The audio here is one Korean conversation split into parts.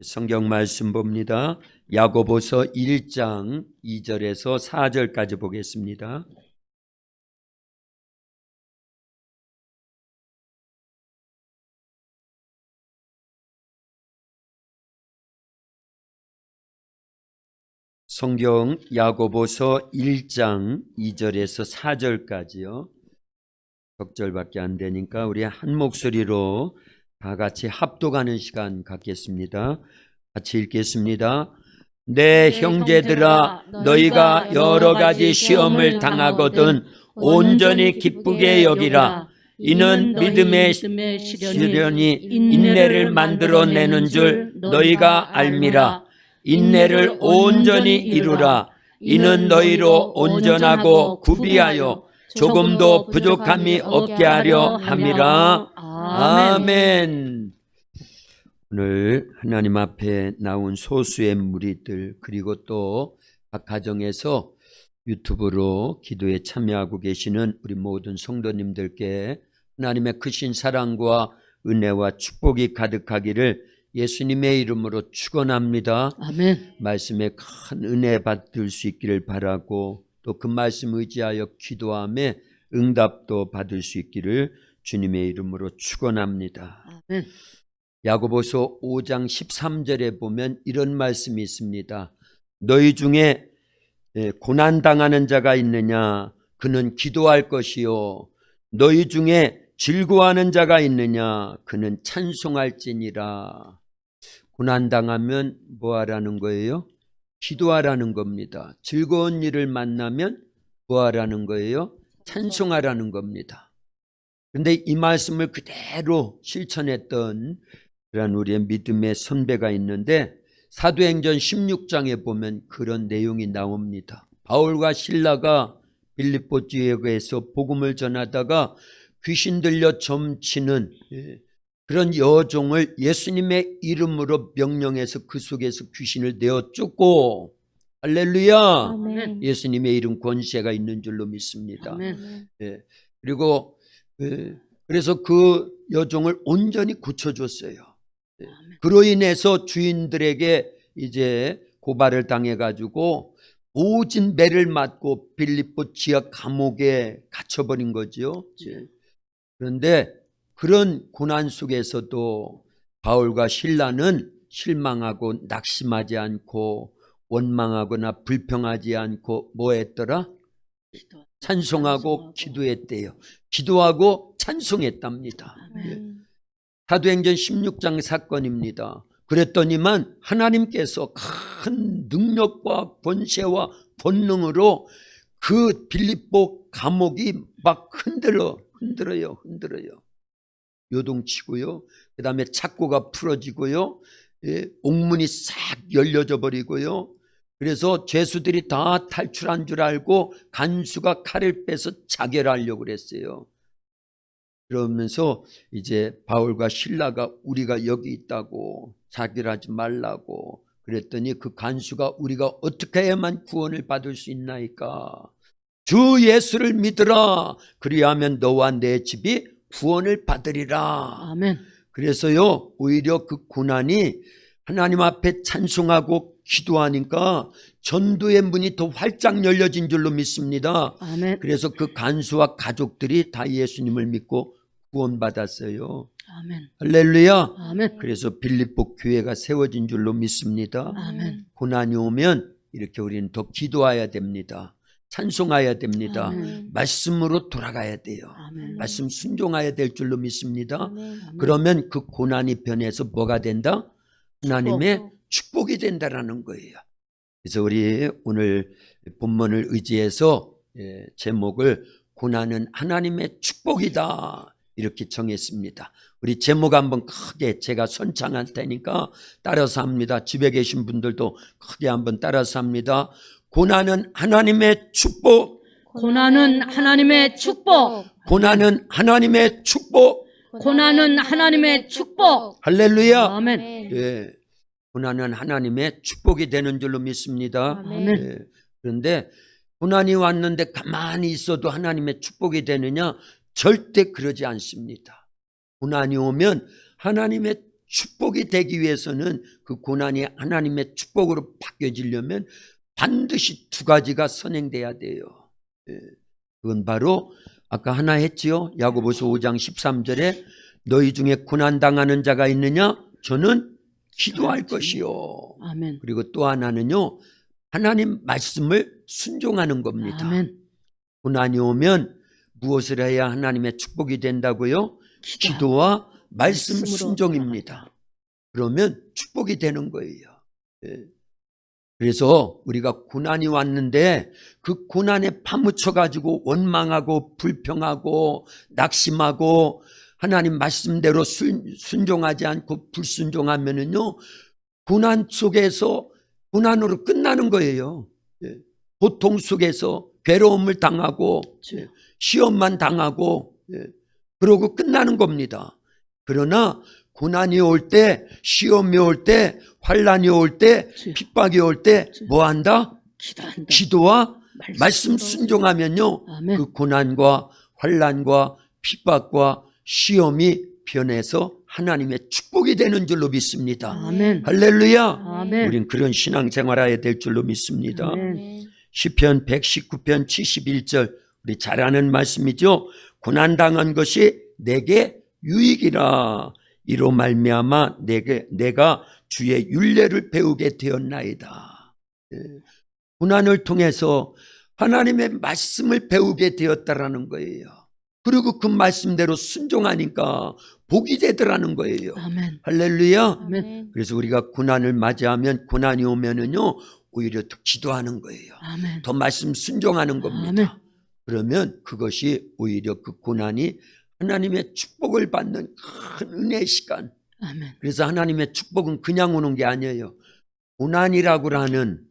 성경 말씀 봅니다. 야고보서 1장 2절에서 4절까지 보겠습니다. 성경 야고보서 1장 2절에서 4절까지요. 적절밖에 안 되니까 우리 한 목소리로 다 같이 합독하는 시간 갖겠습니다. 같이 읽겠습니다. 내 형제들아, 너희가 여러 가지 시험을 당하거든 온전히 기쁘게 여기라. 이는 믿음의 시련이 인내를 만들어내는 줄 너희가 알미라. 인내를 온전히 이루라. 이는 너희로 온전하고 구비하여 조금도 부족함이 없게 하려 함이라. 아멘. 오늘 하나님 앞에 나온 소수의 무리들, 그리고 또 각 가정에서 유튜브로 기도에 참여하고 계시는 우리 모든 성도님들께 하나님의 크신 사랑과 은혜와 축복이 가득하기를 예수님의 이름으로 축원합니다. 아멘. 말씀에 큰 은혜 받을 수 있기를 바라고, 또 그 말씀 의지하여 기도함에 응답도 받을 수 있기를 주님의 이름으로 축원합니다. 아멘. 야고보서 5장 13절에 보면 이런 말씀이 있습니다. 너희 중에 고난당하는 자가 있느냐? 그는 기도할 것이요. 너희 중에 즐거워하는 자가 있느냐? 그는 찬송할지니라. 고난당하면 뭐 하라는 거예요? 기도하라는 겁니다. 즐거운 일을 만나면 뭐 하라는 거예요? 찬송하라는 겁니다. 그런데 이 말씀을 그대로 실천했던 그런 우리의 믿음의 선배가 있는데, 사도행전 16장에 보면 그런 내용이 나옵니다. 바울과 실라가 빌립보 지역에서 복음을 전하다가 귀신 들려 점치는 그런 여종을 예수님의 이름으로 명령해서 그 속에서 귀신을 내어 쫓고, 할렐루야. 아멘. 예수님의 이름 권세가 있는 줄로 믿습니다. 아멘. 그리고 그래서 그 여종을 온전히 고쳐줬어요. 그로 인해서 주인들에게 이제 고발을 당해가지고 모진 매를 맞고 빌립보 지역 감옥에 갇혀버린 거죠. 그런데 그런 고난 속에서도 바울과 실라는 실망하고 낙심하지 않고 원망하거나 불평하지 않고 뭐 했더라? 찬송하고 기도했대요. 기도하고 찬송했답니다. 사도행전 16장 사건입니다. 그랬더니만 하나님께서 큰 능력과 권세와 권능으로 그 빌립보 감옥이 막 흔들어요. 요동치고요. 그 다음에 착고가 풀어지고요. 옥문이 싹 열려져 버리고요. 그래서 죄수들이 다 탈출한 줄 알고 간수가 칼을 빼서 자결하려고 그랬어요. 그러면서 이제 바울과 실라가 우리가 여기 있다고, 자결하지 말라고 그랬더니 그 간수가 우리가 어떻게 해야만 구원을 받을 수 있나이까? 주 예수를 믿으라. 그리하면 너와 내 집이 구원을 받으리라. 아멘. 그래서요, 오히려 그 고난이 하나님 앞에 찬송하고 기도하니까 전도의 문이 더 활짝 열려진 줄로 믿습니다. 아멘. 그래서 그 간수와 가족들이 다 예수님을 믿고 구원받았어요. 아멘. 할렐루야. 아멘. 그래서 빌립보 교회가 세워진 줄로 믿습니다. 아멘. 고난이 오면 이렇게 우리는 더 기도해야 됩니다. 찬송해야 됩니다. 아멘. 말씀으로 돌아가야 돼요. 아멘. 말씀 순종해야 될 줄로 믿습니다. 아멘. 그러면 그 고난이 변해서 뭐가 된다? 하나님의 축복이 된다라는 거예요. 그래서 우리 오늘 본문을 의지해서 제목을 고난은 하나님의 축복이다 이렇게 정했습니다. 우리 제목 한번 크게 제가 선창할 테니까 따라서 합니다. 집에 계신 분들도 크게 한번 따라서 합니다. 고난은 하나님의 축복. 고난은 하나님의 축복. 고난은 하나님의 축복. 고난은 하나님의 축복. 할렐루야. 아멘. 예, 고난은 하나님의 축복이 되는 줄로 믿습니다. 아멘. 그런데 고난이 왔는데 가만히 있어도 하나님의 축복이 되느냐? 절대 그러지 않습니다. 고난이 오면 하나님의 축복이 되기 위해서는 그 고난이 하나님의 축복으로 바뀌어지려면 반드시 두 가지가 선행돼야 돼요. 그건 바로 아까 하나 했지요. 야고보서 5장 13절에 너희 중에 고난당하는 자가 있느냐? 저는 기도할 것이요. 아멘. 그리고 또 하나는요, 하나님 말씀을 순종하는 겁니다. 아멘. 고난이 오면 무엇을 해야 하나님의 축복이 된다고요? 기도와 말씀 말씀으로 순종입니다. 그러면 축복이 되는 거예요. 그래서 우리가 고난이 왔는데 그 고난에 파묻혀 가지고 원망하고 불평하고 낙심하고 하나님 말씀대로 순종하지 않고 불순종하면은요, 고난 속에서 고난으로 끝나는 거예요. 고통 속에서 괴로움을 당하고 시험만 당하고 그러고 끝나는 겁니다. 그러나 고난이 올 때, 시험이 올 때, 환란이 올 때, 핍박이 올 때 뭐 한다? 기도한다. 기도와 말씀 순종하면요, 아멘. 그 고난과 환란과 핍박과 시험이 변해서 하나님의 축복이 되는 줄로 믿습니다. 아멘. 할렐루야. 아멘. 우린 그런 신앙생활해야 될 줄로 믿습니다. 아멘. 시편 119편 71절, 우리 잘 아는 말씀이죠. 고난당한 것이 내게 유익이라. 이로 말미암아 내가 주의 율례를 배우게 되었나이다. 고난을 통해서 하나님의 말씀을 배우게 되었다라는 거예요. 그리고 그 말씀대로 순종하니까 복이 되더라는 거예요. 아멘. 할렐루야. 아멘. 그래서 우리가 고난을 맞이하면, 고난이 오면은요, 오히려 더 기도하는 거예요. 아멘. 더 말씀 순종하는 겁니다. 아멘. 그러면 그것이 오히려 그 고난이 하나님의 축복을 받는 큰 은혜의 시간. 아멘. 그래서 하나님의 축복은 그냥 오는 게 아니에요. 고난이라고 하는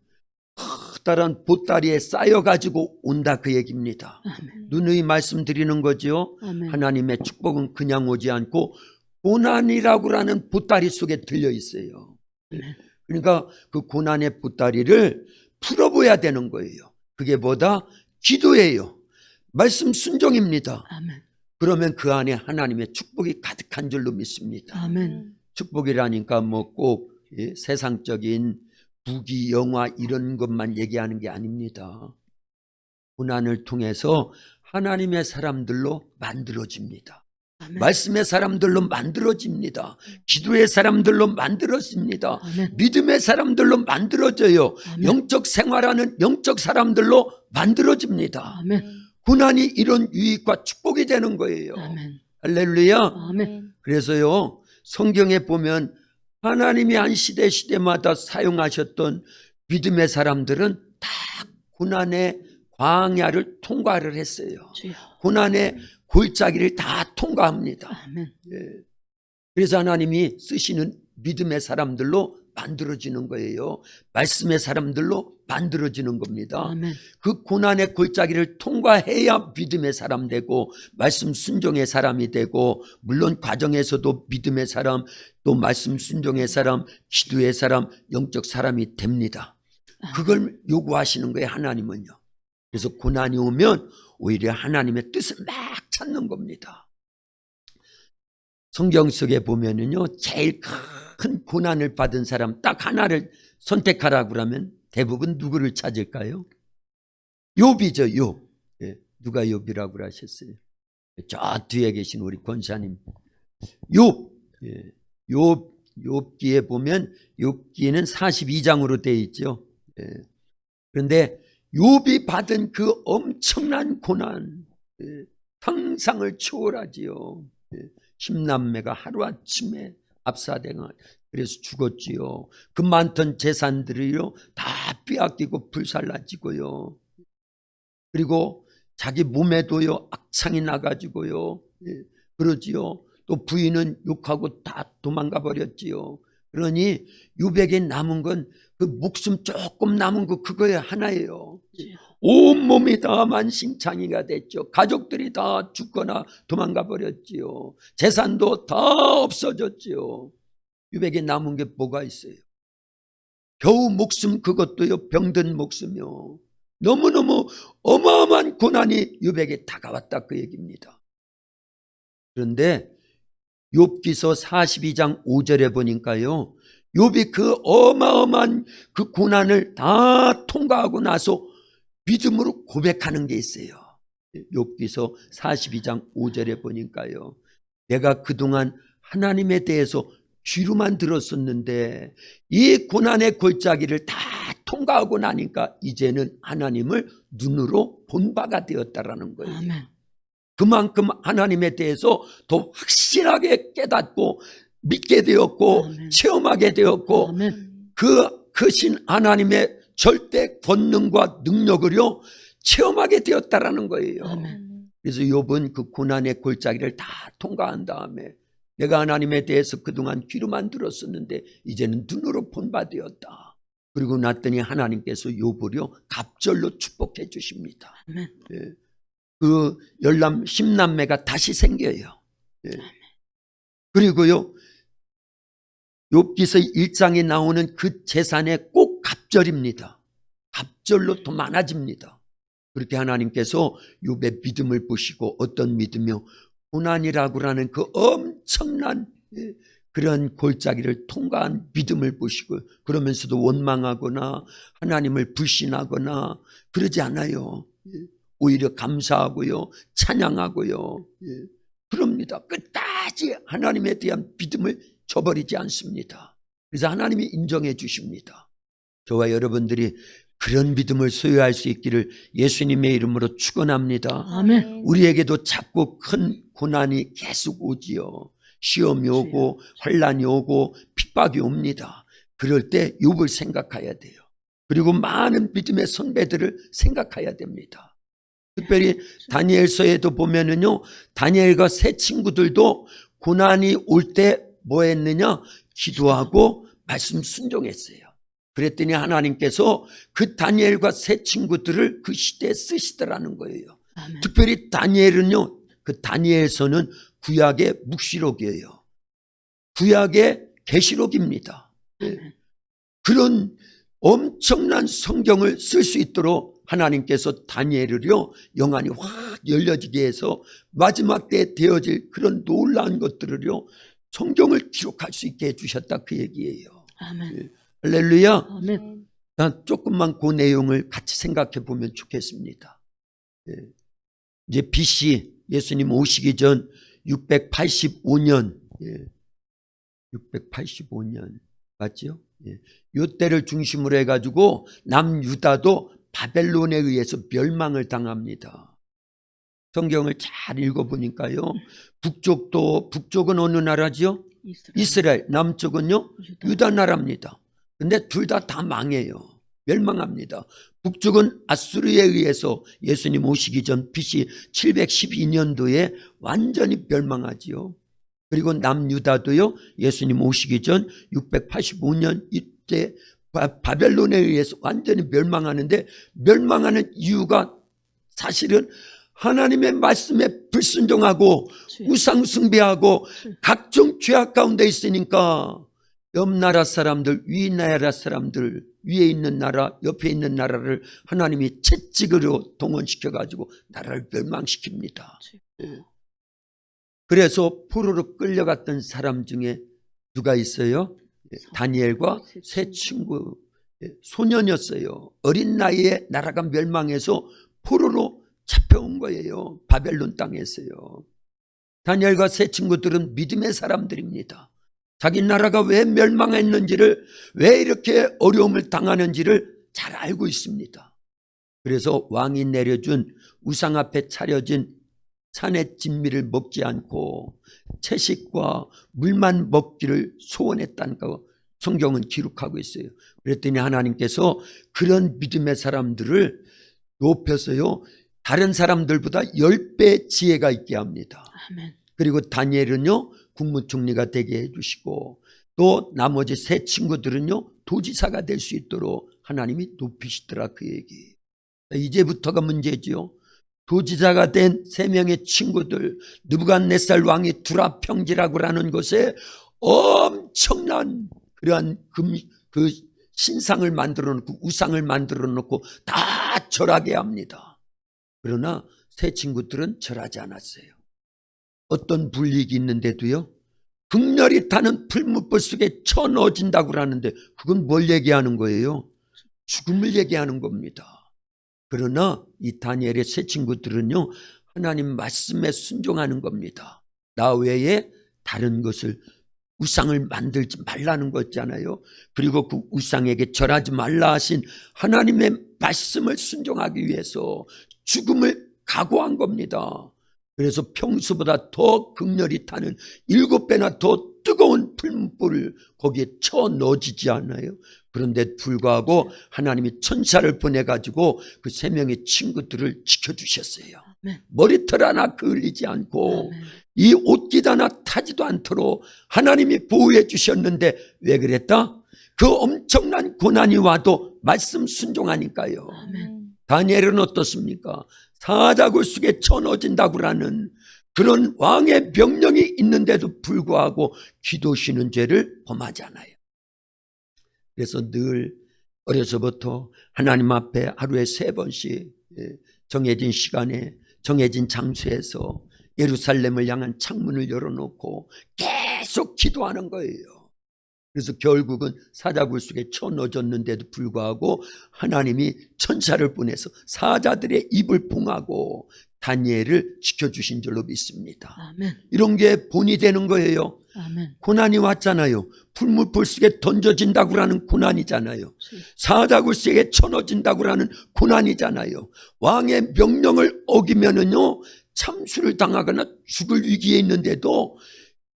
커다란 보따리에 쌓여가지고 온다, 그 얘기입니다. 아멘. 누누이 말씀드리는 거죠. 아멘. 하나님의 축복은 그냥 오지 않고 고난이라고 하는 보따리 속에 들려 있어요. 아멘. 그러니까 그 고난의 보따리를 풀어봐야 되는 거예요. 그게 뭐다? 기도예요. 말씀 순종입니다. 아멘. 그러면 그 안에 하나님의 축복이 가득한 줄로 믿습니다. 아멘. 축복이라니까 뭐 꼭 세상적인 부귀, 영화 이런 것만 얘기하는 게 아닙니다. 고난을 통해서 하나님의 사람들로 만들어집니다. 아멘. 말씀의 사람들로 만들어집니다. 기도의 사람들로 만들어집니다. 아멘. 믿음의 사람들로 만들어져요. 아멘. 영적 생활하는 영적 사람들로 만들어집니다. 아멘. 고난이 이런 유익과 축복이 되는 거예요. 아멘. 할렐루야. 아멘. 그래서요, 성경에 보면 하나님이 한 시대마다 사용하셨던 믿음의 사람들은 다 고난의 광야를 통과를 했어요. 주여. 고난의 골짜기를 다 통과합니다. 아멘. 그래서 하나님이 쓰시는 믿음의 사람들로 만들어지는 거예요. 말씀의 사람들로 만들어지는 겁니다. 아멘. 그 고난의 골짜기를 통과해야 믿음의 사람 되고 말씀 순종의 사람이 되고, 물론 과정에서도 믿음의 사람, 또 말씀 순종의 사람, 기도의 사람, 영적 사람이 됩니다. 그걸 요구하시는 거예요, 하나님은요. 그래서 고난이 오면 오히려 하나님의 뜻을 막 찾는 겁니다. 성경 속에 보면은요, 제일 큰 고난을 받은 사람 딱 하나를 선택하라고 그러면 대부분 누구를 찾을까요? 욥이죠, 욥. 누가 욥이라고 하셨어요? 저 뒤에 계신 우리 권사님. 욥. 욥기에 보면, 욥기는 42장으로 되어 있죠. 그런데 욥이 받은 그 엄청난 고난, 상상을 초월하지요. 10남매가 하루아침에 압사당하, 그래서 죽었지요. 그 많던 재산들이요 다 빼앗기고 불살라지고요. 그리고 자기 몸에도요 악창이 나가지고요. 그러지요. 또 부인은 욕하고 다 도망가 버렸지요. 그러니 욥에게 남은 건 그 목숨 조금 남은 거 그거에 하나예요. 온몸이 다 만신창이가 됐죠. 가족들이 다 죽거나 도망가 버렸지요. 재산도 다 없어졌지요. 욥에게 남은 게 뭐가 있어요? 겨우 목숨, 그것도요 병든 목숨이요. 너무너무 어마어마한 고난이 욥에게 다가왔다, 그 얘기입니다. 그런데 욥기서 42장 5절에 보니까요, 욥이 그 어마어마한 그 고난을 다 통과하고 나서 믿음으로 고백하는 게 있어요. 욥기서 42장 5절에 보니까요, 내가 그동안 하나님에 대해서 귀로만 들었었는데 이 고난의 골짜기를 다 통과하고 나니까 이제는 하나님을 눈으로 본 바가 되었다라는 거예요. 아멘. 그만큼 하나님에 대해서 더 확실하게 깨닫고 믿게 되었고 아멘. 체험하게 되었고 아멘. 그 크신 하나님의 절대 권능과 능력을요 체험하게 되었다라는 거예요. 아멘. 그래서 욥은 그 고난의 골짜기를 다 통과한 다음에 내가 하나님에 대해서 그동안 귀로만 들었었는데 이제는 눈으로 본 바 되었다. 그리고 났더니 하나님께서 욥을요 갑절로 축복해 주십니다. 아멘. 예. 그 열남 10남매가 다시 생겨요. 예. 그리고요 욥기서 1장에 나오는 그 재산에 꼭 갑절입니다. 갑절로 더 많아집니다. 그렇게 하나님께서 욥의 믿음을 보시고 어떤 믿음이요? 고난이라고 하는 그 엄청난 그런 골짜기를 통과한 믿음을 보시고 그러면서도 원망하거나 하나님을 불신하거나 그러지 않아요. 오히려 감사하고요. 찬양하고요. 그럽니다. 끝까지 하나님에 대한 믿음을 저버리지 않습니다. 그래서 하나님이 인정해 주십니다. 저와 여러분들이 그런 믿음을 소유할 수 있기를 예수님의 이름으로 축원합니다. 아멘. 우리에게도 자꾸 큰 고난이 계속 오지요. 시험이 오고 환난이 오고 핍박이 옵니다. 그럴 때 욥을 생각해야 돼요. 그리고 많은 믿음의 선배들을 생각해야 됩니다. 특별히 다니엘서에도 보면은요, 다니엘과 세 친구들도 고난이 올 때 뭐 했느냐? 기도하고 말씀 순종했어요. 그랬더니 하나님께서 그 다니엘과 세 친구들을 그 시대에 쓰시더라는 거예요. 아멘. 특별히 다니엘은요, 그 다니엘서는 구약의 묵시록이에요. 구약의 계시록입니다. 그런 엄청난 성경을 쓸 수 있도록 하나님께서 다니엘을요 영안이 확 열려지게 해서 마지막 때에 되어질 그런 놀라운 것들을요 성경을 기록할 수 있게 해주셨다 그 얘기예요. 아멘. 할렐루야. 아멘. 조금만 그 내용을 같이 생각해 보면 좋겠습니다. 이제 BC 예수님 오시기 전 685년 685년 맞죠? 이때를 중심으로 해가지고 남유다도 바벨론에 의해서 멸망을 당합니다. 성경을 잘 읽어보니까요. 북쪽은 어느 나라죠? 이스라엘. 남쪽은요? 유다 나라입니다. 근데 둘 다 망해요. 멸망합니다. 북쪽은 아수르에 의해서 예수님 오시기 전 BC 712년도에 완전히 멸망하지요. 그리고 남유다도요. 예수님 오시기 전 685년 이때 바벨론에 의해서 완전히 멸망하는데 멸망하는 이유가 사실은 하나님의 말씀에 불순종하고 우상 숭배하고 각종 죄악 가운데 있으니까 옆 나라 사람들, 위 나라 사람들, 위에 있는 나라, 옆에 있는 나라를 하나님이 채찍으로 동원시켜가지고 나라를 멸망시킵니다. 그래서 포로로 끌려갔던 사람 중에 누가 있어요? 다니엘과 세 친구 소년이었어요. 어린 나이에 나라가 멸망해서 포로로 잡혀온 거예요. 바벨론 땅에서요. 다니엘과 세 친구들은 믿음의 사람들입니다. 자기 나라가 왜 멸망했는지를, 왜 이렇게 어려움을 당하는지를 잘 알고 있습니다. 그래서 왕이 내려준 우상 앞에 차려진 산의 진미를 먹지 않고 채식과 물만 먹기를 소원했다는 거 성경은 기록하고 있어요. 그랬더니 하나님께서 그런 믿음의 사람들을 높여서요 다른 사람들보다 10배 지혜가 있게 합니다. 아멘. 그리고 다니엘은요 국무총리가 되게 해주시고 또 나머지 세 친구들은요 도지사가 될 수 있도록 하나님이 높이시더라 그 얘기. 이제부터가 문제지요. 도지사가 된 세 명의 친구들, 느부갓네살 왕이 두라 평지라고 하는 곳에 엄청난 그러한 그 신상을 만들어 놓고 우상을 만들어 놓고 다 절하게 합니다. 그러나 세 친구들은 절하지 않았어요. 어떤 불이익이 있는데도요 극렬히 타는 풀무불 속에 쳐넣어진다고 하는데 그건 뭘 얘기하는 거예요? 죽음을 얘기하는 겁니다. 그러나 이 다니엘의 세 친구들은요, 하나님 말씀에 순종하는 겁니다. 나 외에 다른 것을, 우상을 만들지 말라는 거 있잖아요. 그리고 그 우상에게 절하지 말라 하신 하나님의 말씀을 순종하기 위해서 죽음을 각오한 겁니다. 그래서 평소보다 더 극렬히 타는 7배나 더 뜨거운 풀무불을 거기에 쳐 넣어지지 않아요. 그런데 불구하고 하나님이 천사를 보내가지고 그 3명의 친구들을 지켜주셨어요. 머리털 하나 그을리지 않고 이 옷깃 하나 타지도 않도록 하나님이 보호해 주셨는데 왜 그랬다? 그 엄청난 고난이 와도 말씀 순종하니까요. 다니엘은 어떻습니까? 사자굴 속에 쳐넣어진다고 하는 그런 왕의 명령이 있는데도 불구하고 기도시는 죄를 범하지 않아요. 그래서 늘 어려서부터 하나님 앞에 하루에 3번씩 정해진 시간에 정해진 장소에서 예루살렘을 향한 창문을 열어놓고 계속 기도하는 거예요. 그래서 결국은 사자굴 속에 쳐넣어졌는데도 불구하고 하나님이 천사를 보내서 사자들의 입을 봉하고 다니엘을 지켜주신 줄로 믿습니다. 아멘. 이런 게 본이 되는 거예요. 아멘. 고난이 왔잖아요. 풀무불 속에 던져진다고 하는 고난이잖아요. 사자굴 속에 쳐넣어진다고 하는 고난이잖아요. 왕의 명령을 어기면은요, 참수를 당하거나 죽을 위기에 있는데도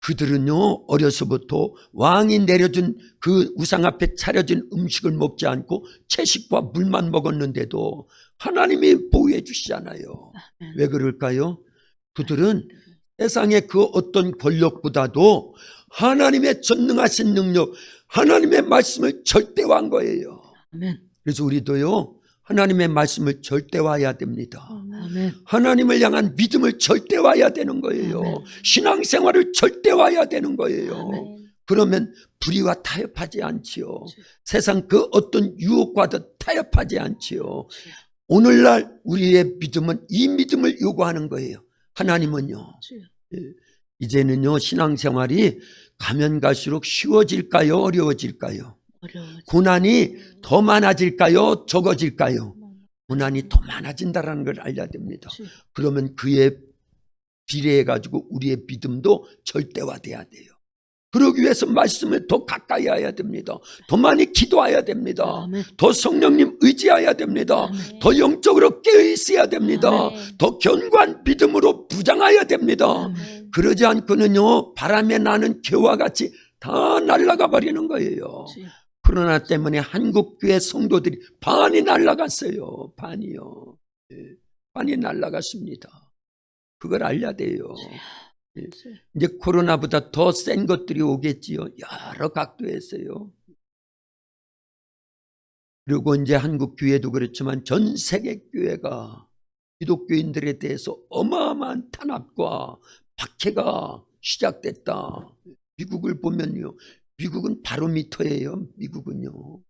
그들은요, 어려서부터 왕이 내려준 그 우상 앞에 차려진 음식을 먹지 않고 채식과 물만 먹었는데도 하나님이 보호해 주시잖아요. 왜 그럴까요? 그들은 세상의 그 어떤 권력보다도 하나님의 전능하신 능력, 하나님의 말씀을 절대화한 거예요. 그래서 우리도요, 하나님의 말씀을 절대화해야 됩니다. 아멘. 하나님을 향한 믿음을 절대화해야 되는 거예요. 아멘. 신앙생활을 절대화해야 되는 거예요. 아멘. 그러면 불의와 타협하지 않지요. 세상 그 어떤 유혹과도 타협하지 않지요. 오늘날 우리의 믿음은 이 믿음을 요구하는 거예요. 하나님은요, 이제는요, 신앙생활이 가면 갈수록 쉬워질까요? 어려워질까요? 고난이 더 많아질까요? 적어질까요? 고난이 더 많아진다는 걸 알아야 됩니다. 그러면 그에 비례해 가지고 우리의 믿음도 절대화돼야 돼요. 그러기 위해서 말씀을 더 가까이 해야 됩니다. 더 많이 기도해야 됩니다. 아멘. 더 성령님 의지해야 됩니다. 아멘. 더 영적으로 깨어 있어야 됩니다. 아멘. 더 견고한 믿음으로 부장해야 됩니다. 아멘. 그러지 않고는요, 바람에 나는 겨와 같이 다 날아가 버리는 거예요. 코로나 때문에 한국교회 성도들이 반이 날아갔어요. 반이요. 반이 날아갔습니다. 그걸 알려야 돼요. 이제 코로나보다 더 센 것들이 오겠지요. 여러 각도에서요. 그리고 이제 한국 교회도 그렇지만 전 세계 교회가 기독교인들에 대해서 어마어마한 탄압과 박해가 시작됐다. 미국을 보면요, 미국은 바로미터예요. 미국은요.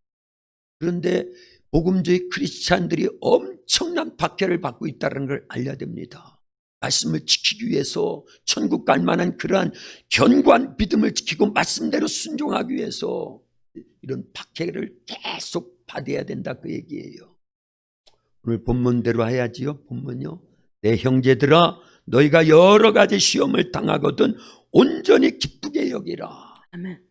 그런데 복음주의 크리스찬들이 엄청난 박해를 받고 있다는 걸 알려야 됩니다. 말씀을 지키기 위해서, 천국 갈 만한 그러한 견고한 믿음을 지키고 말씀대로 순종하기 위해서 이런 박해를 계속 받아야 된다, 그 얘기예요. 오늘 본문대로 해야지요. 본문요. 내 형제들아, 너희가 여러 가지 시험을 당하거든 온전히 기쁘게 여기라. 아멘.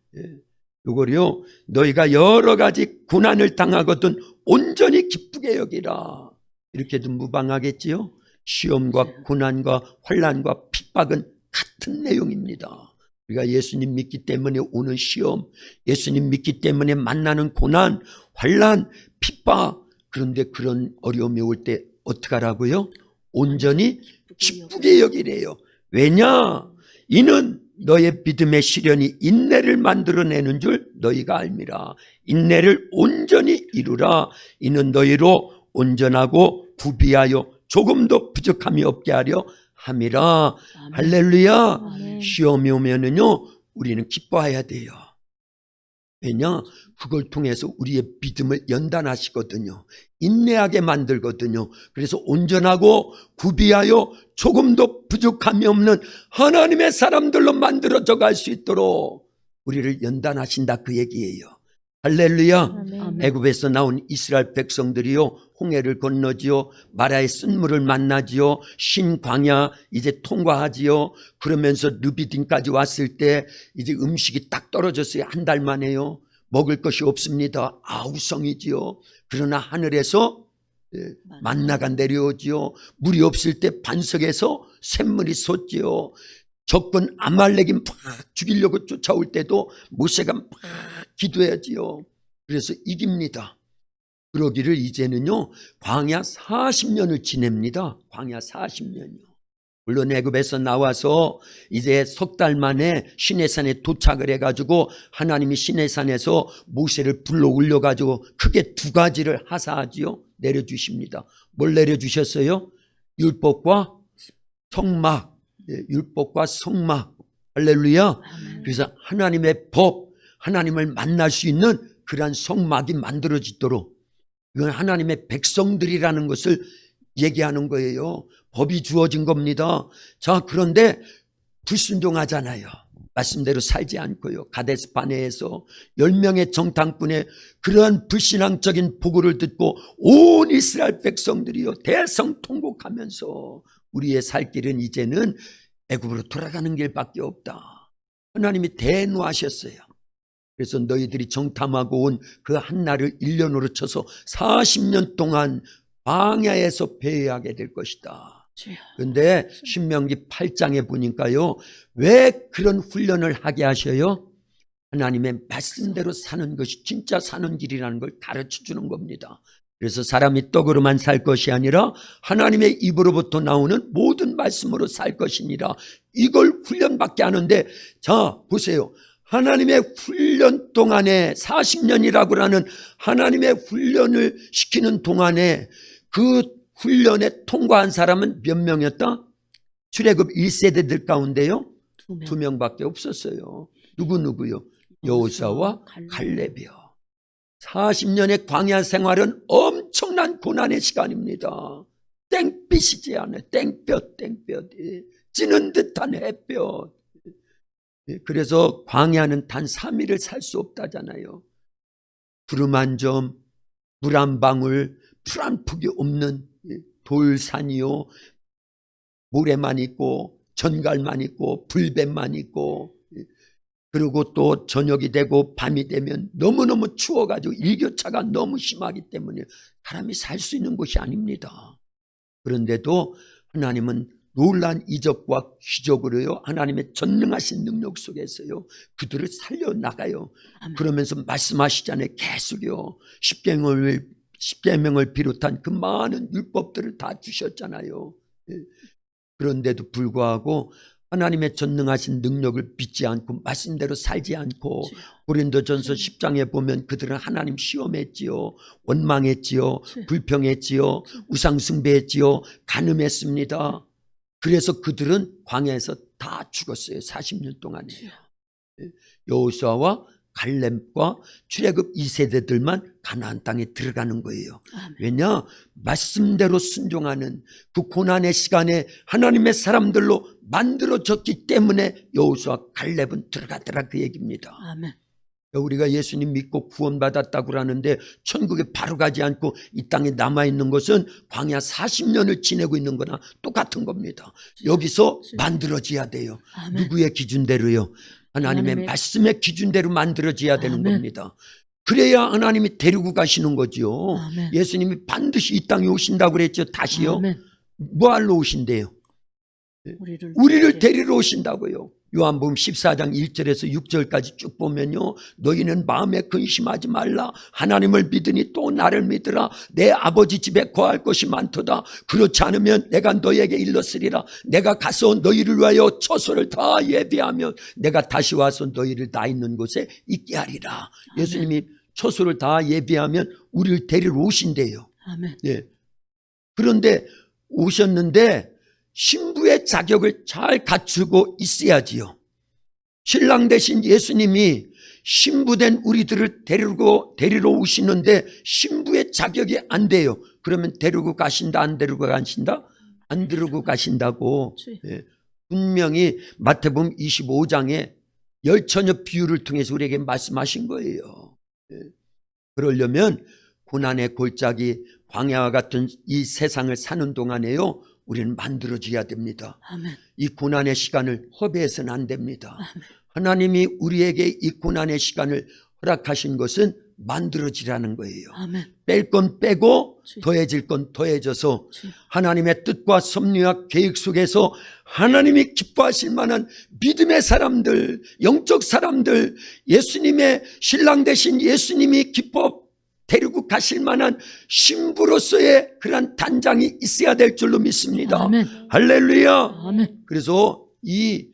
이거요, 너희가 여러 가지 고난을 당하거든 온전히 기쁘게 여기라. 이렇게도 무방하겠지요. 시험과 고난과 환난과 핍박은 같은 내용입니다. 우리가 예수님 믿기 때문에 오는 시험, 예수님 믿기 때문에 만나는 고난, 환난, 핍박, 그런데 그런 어려움이 올 때 어떻게 하라고요? 온전히 기쁘게 여기래요. 왜냐? 이는 너의 믿음의 시련이 인내를 만들어내는 줄 너희가 알미라. 인내를 온전히 이루라. 이는 너희로 온전하고 구비하여 조금도 부족함이 없게 하려 함이라. 아멘. 할렐루야. 아멘. 시험이 오면은요, 우리는 기뻐해야 돼요. 왜냐? 그걸 통해서 우리의 믿음을 연단하시거든요. 인내하게 만들거든요. 그래서 온전하고 구비하여 조금도 부족함이 없는 하나님의 사람들로 만들어져 갈 수 있도록 우리를 연단하신다 그 얘기예요. 할렐루야. 아멘. 애굽에서 나온 이스라엘 백성들이요 홍해를 건너지요, 마라의 쓴물을 만나지요, 신 광야 이제 통과하지요. 그러면서 르비딤까지 왔을 때 이제 음식이 딱 떨어졌어요. 한 달 만에요. 먹을 것이 없습니다. 아우성이지요. 그러나 하늘에서 만나가 내려오지요. 물이 없을 때 반석에서 샘물이 솟지요. 적군 아말렉이 막 죽이려고 쫓아올 때도 모세가 막 기도해야지요. 그래서 이깁니다. 그러기를 이제는요 광야 40년을 지냅니다. 광야 40년이요. 물론 애굽에서 나와서 이제 석 달 만에 시내산에 도착을 해가지고 하나님이 시내산에서 모세를 불러 올려가지고 크게 두 가지를 하사하지요. 내려주십니다. 뭘 내려주셨어요? 율법과 성막. 율법과 성막. 할렐루야. 그래서 하나님의 법, 하나님을 만날 수 있는 그러한 성막이 만들어지도록, 이건 하나님의 백성들이라는 것을 얘기하는 거예요. 법이 주어진 겁니다. 자, 그런데 불순종하잖아요. 말씀대로 살지 않고요. 가데스 바네에서 10명의 정탐꾼의 그러한 불신앙적인 보고를 듣고 온 이스라엘 백성들이요 대성통곡하면서 우리의 살 길은 이제는 애굽으로 돌아가는 길밖에 없다. 하나님이 대노하셨어요. 그래서 너희들이 정탐하고 온 그 한날을 1년으로 쳐서 40년 동안 광야에서 배회하게 될 것이다. 그런데 신명기 8장에 보니까요, 왜 그런 훈련을 하게 하셔요? 하나님의 말씀대로 사는 것이 진짜 사는 길이라는 걸 가르쳐 주는 겁니다. 그래서 사람이 떡으로만 살 것이 아니라 하나님의 입으로부터 나오는 모든 말씀으로 살 것이니라. 이걸 훈련받게 하는데, 자 보세요. 하나님의 훈련 동안에 40년이라고 하는 하나님의 훈련을 시키는 동안에 그 훈련에 통과한 사람은 몇 명이었다? 출애굽 1세대들 가운데요 2명밖에 없었어요. 누구요? 여호수아와 갈렙이요. 40년의 광야 생활은 엄청난 고난의 시간입니다. 땡빛이지 않아요. 땡볕 찌는 듯한 햇볕. 그래서 광야는 단 3일을 살 수 없다잖아요. 구름 한 점, 물 한 방울, 풀 한 폭이 없는 돌산이요, 모래만 있고 전갈만 있고 불뱀만 있고, 그리고 또 저녁이 되고 밤이 되면 너무너무 추워가지고 일교차가 너무 심하기 때문에 사람이 살 수 있는 곳이 아닙니다. 그런데도 하나님은 놀란 이적과 기적으로요 하나님의 전능하신 능력 속에서요 그들을 살려나가요. 그러면서 말씀하시잖아요. 계속요 십계명을 비롯한 그 많은 율법들을 다 주셨잖아요. 그런데도 불구하고 하나님의 전능하신 능력을 믿지 않고 말씀대로 살지 않고, 고린도전서 10장에 보면 그들은 하나님 시험했지요, 원망했지요, 불평했지요, 우상숭배했지요, 간음했습니다. 그래서 그들은 광야에서 다 죽었어요. 40년 동안에. 여호수아와 갈렙과 출애굽 2세대들만 가나안 땅에 들어가는 거예요. 왜냐? 말씀대로 순종하는 그 고난의 시간에 하나님의 사람들로 만들어졌기 때문에 여호수아 갈렙은 들어가더라 그 얘기입니다. 아멘. 우리가 예수님 믿고 구원받았다고 하는데 천국에 바로 가지 않고 이 땅에 남아있는 것은 광야 40년을 지내고 있는 거나 똑같은 겁니다. 여기서 만들어져야 돼요. 아멘. 누구의 기준대로요? 하나님의 말씀의 기준대로 만들어져야 되는 아멘. 겁니다. 그래야 하나님이 데리고 가시는 거죠. 아멘. 예수님이 반드시 이 땅에 오신다고 그랬죠. 다시요. 아멘. 뭐 하러 오신대요? 우리를 데리러 오신다고요. 요한복음 14장 1절에서 6절까지 쭉 보면요, 너희는 마음에 근심하지 말라. 하나님을 믿으니 또 나를 믿으라. 내 아버지 집에 거할 것이 많도다. 그렇지 않으면 내가 너희에게 일렀으리라. 내가 가서 너희를 위하여 처소를 다 예비하면 내가 다시 와서 너희를 나 있는 곳에 있게 하리라. 예수님이 처소를 다 예비하면 우리를 데리러 오신대요. 아멘. 예. 그런데 오셨는데 신부의 자격을 잘 갖추고 있어야지요. 신랑 대신 예수님이 신부된 우리들을 데리러 오시는데 신부의 자격이 안 돼요. 그러면 데리고 가신다, 안 데리고 가신다? 안 데리고 가신다고. 예. 분명히 마태복음 25장에 열처녀 비유를 통해서 우리에게 말씀하신 거예요. 예. 그러려면 고난의 골짜기 광야와 같은 이 세상을 사는 동안에요, 우리는 만들어줘야 됩니다. 아멘. 이 고난의 시간을 허비해서는 안 됩니다. 아멘. 하나님이 우리에게 이 고난의 시간을 허락하신 것은 만들어지라는 거예요. 아멘. 뺄 건 빼고 주여. 더해질 건 더해져서 주여. 하나님의 뜻과 섭리와 계획 속에서 하나님이 기뻐하실 만한 믿음의 사람들, 영적 사람들, 예수님의 신랑 되신 예수님이 기뻐 데리고 가실 만한 신부로서의 그러한 단장이 있어야 될 줄로 믿습니다. 아멘. 할렐루야. 아멘. 그래서 이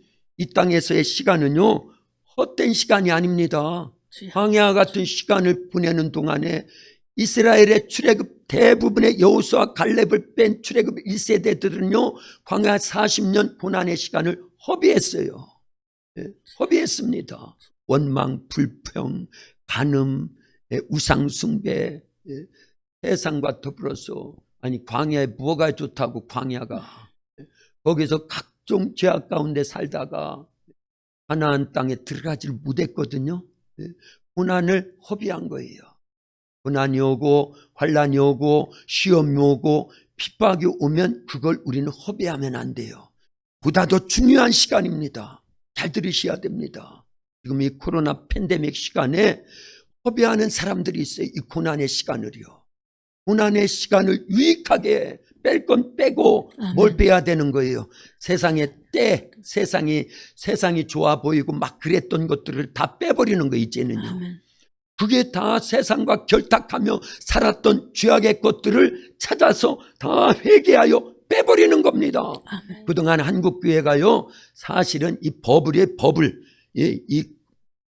땅에서의 시간은요, 헛된 시간이 아닙니다. 주여. 광야 같은 시간을 보내는 동안에 이스라엘의 출애굽 대부분의 여호수아 갈렙을 뺀 출애굽 1세대들은요 광야 40년 고난의 시간을 허비했어요. 예, 허비했습니다. 원망, 불평, 간음, 우상 숭배, 세상과 더불어서, 아니 광야에 뭐가 좋다고, 광야가 거기서 각종 죄악 가운데 살다가 가나안 땅에 들어가지를 못했거든요. 고난을 허비한 거예요. 고난이 오고 환난이 오고 시험이 오고 핍박이 오면 그걸 우리는 허비하면 안 돼요. 보다 더 중요한 시간입니다. 잘 들으셔야 됩니다. 지금 이 코로나 팬데믹 시간에 허비하는 사람들이 있어요. 이 고난의 시간을요. 고난의 시간을 유익하게 뺄 건 빼고 아멘. 뭘 빼야 되는 거예요. 세상의 때, 세상이 좋아 보이고 막 그랬던 것들을 다 빼버리는 거 이제는요. 아멘. 그게 다 세상과 결탁하며 살았던 죄악의 것들을 찾아서 다 회개하여 빼버리는 겁니다. 아멘. 그동안 한국교회가요, 사실은 이 버블, 이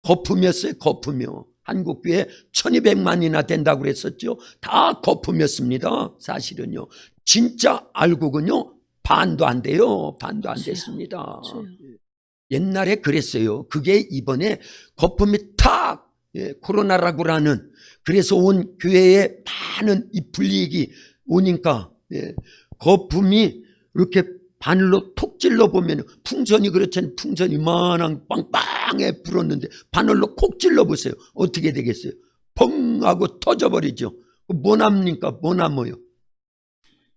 거품이었어요. 거품이요. 한국교회 1200만이나 된다고 그랬었죠. 다 거품이었습니다. 사실은요. 진짜 알고군요, 반도 안 돼요. 반도 안 됐습니다. 주여. 옛날에 그랬어요. 그게 이번에 거품이 탁, 코로나라고 하는, 그래서 온 교회에 많은 이 불이익이 오니까, 거품이 이렇게 바늘로 톡 찔러 보면, 풍선이 그렇잖아요. 풍선이 이만한 빵빵해 불었는데 바늘로 콕 찔러 보세요. 어떻게 되겠어요? 펑 하고 터져버리죠. 뭐 남니까? 뭐 남아요?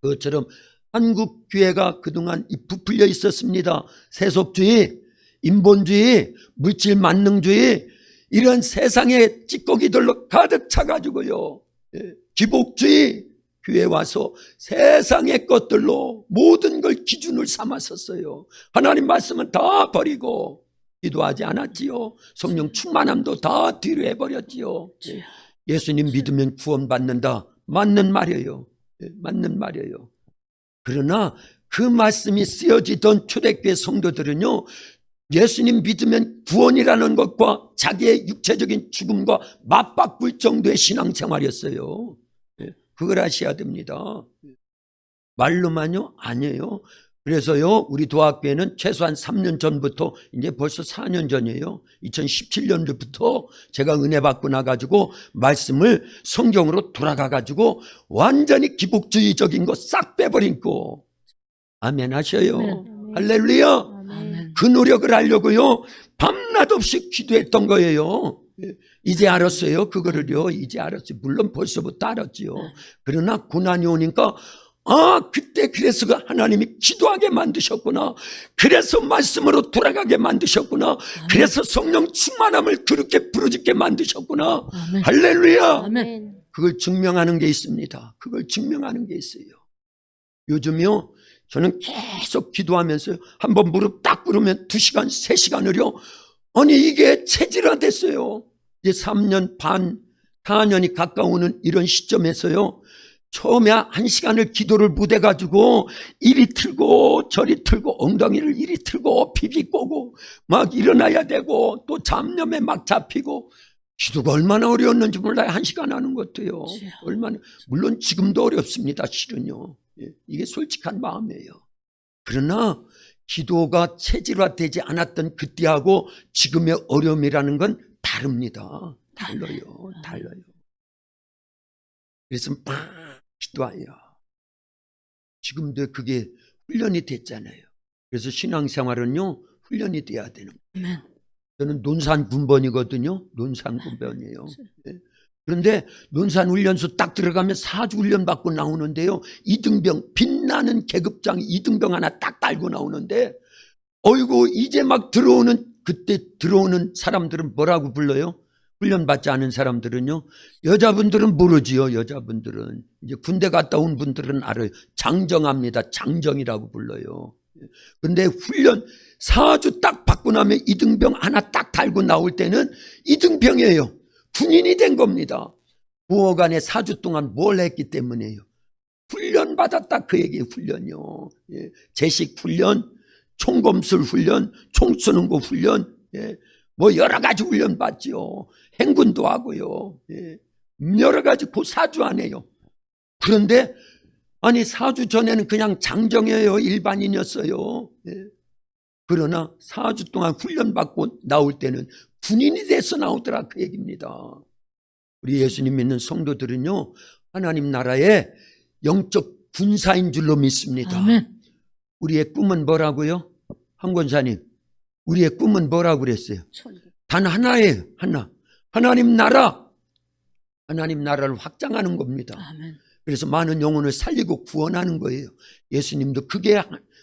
그것처럼 한국 교회가 그동안 부풀려 있었습니다. 세속주의, 인본주의, 물질 만능주의, 이런 세상의 찌꺼기들로 가득 차가지고요, 기복주의, 교회 와서 세상의 것들로 모든 걸 기준을 삼았었어요. 하나님 말씀은 다 버리고 기도하지 않았지요. 성령 충만함도 다 뒤로 해버렸지요. 주여. 예수님 믿으면 구원받는다. 맞는 말이에요. 맞는 말이에요. 그러나 그 말씀이 쓰여지던 초대교회 성도들은요, 예수님 믿으면 구원이라는 것과 자기의 육체적인 죽음과 맞바꿀 정도의 신앙생활이었어요. 그걸 아셔야 됩니다. 말로만요? 아니에요. 그래서요, 우리 도학교에는 최소한 3년 전부터, 이제 벌써 4년 전이에요. 2017년도부터 제가 은혜 받고 나가지고 말씀을 성경으로 돌아가가지고 완전히 기복주의적인 거 싹 빼버리고, 아멘 하셔요. 아멘. 할렐루야. 아멘. 그 노력을 하려고요, 밤낮 없이 기도했던 거예요. 이제 알았어요. 그거를요. 이제 알았어요. 물론 벌써부터 알았지요. 그러나 고난이 오니까, 그때 그래서 하나님이 기도하게 만드셨구나. 그래서 말씀으로 돌아가게 만드셨구나. 그래서 성령 충만함을 그렇게 부르짖게 만드셨구나. 아멘. 할렐루야. 아멘. 그걸 증명하는 게 있습니다. 그걸 증명하는 게 있어요. 요즘요, 저는 계속 기도하면서요, 한번 무릎 딱 꿇으면 2시간, 3시간을요, 아니 이게 체질화됐어요. 이제 3년 반, 4년이 가까우는 이런 시점에서요, 처음에 1시간을 기도를 못해가지고 이리 틀고 저리 틀고 엉덩이를 이리 틀고 피비 꼬고 막 일어나야 되고 또 잡념에 막 잡히고, 기도가 얼마나 어려웠는지 몰라요. 1시간 하는 것도요. 얼마나, 물론 지금도 어렵습니다. 실은요. 이게 솔직한 마음이에요. 그러나 기도가 체질화되지 않았던 그때하고 지금의 어려움이라는 건 다릅니다. 달라요. 달라요. 그래서 막 기도해요. 지금도 그게 훈련이 됐잖아요. 그래서 신앙생활은요, 훈련이 돼야 되는 거예요. 아멘. 저는 논산 군번이거든요. 논산 군번이에요. 네. 그런데 논산 훈련소 딱 들어가면 4주 훈련 받고 나오는데요. 이등병, 빛나는 계급장 이등병 하나 딱 달고 나오는데, 어이구, 이제 막 그때 들어오는 사람들은 뭐라고 불러요? 훈련 받지 않은 사람들은요. 여자분들은 모르지요. 여자분들은. 이제 군대 갔다 온 분들은 알아요. 장정합니다. 장정이라고 불러요. 그런데 훈련 4주 딱 받고 나면 이등병 하나 딱 달고 나올 때는 이등병이에요. 군인이 된 겁니다. 부호관에 4주 동안 뭘 했기 때문에요. 훈련 받았다 그 얘기예요. 훈련이요. 예. 제식 훈련, 총검술 훈련, 총 쏘는 거 훈련, 예. 뭐 여러 가지 훈련 받지요. 행군도 하고요. 예. 여러 가지 그 4주 안에요. 그런데 아니 4주 전에는 그냥 장정이에요. 일반인이었어요. 예. 그러나 4주 동안 훈련 받고 나올 때는 군인이 돼서 나오더라 그 얘기입니다. 우리 예수님 믿는 성도들은요, 하나님 나라의 영적 군사인 줄로 믿습니다. 아멘. 우리의 꿈은 뭐라고요? 한 권사님, 우리의 꿈은 뭐라고 그랬어요? 단 하나예요. 하나. 하나님 나라를 확장하는 겁니다. 아멘. 그래서 많은 영혼을 살리고 구원하는 거예요. 예수님도 그게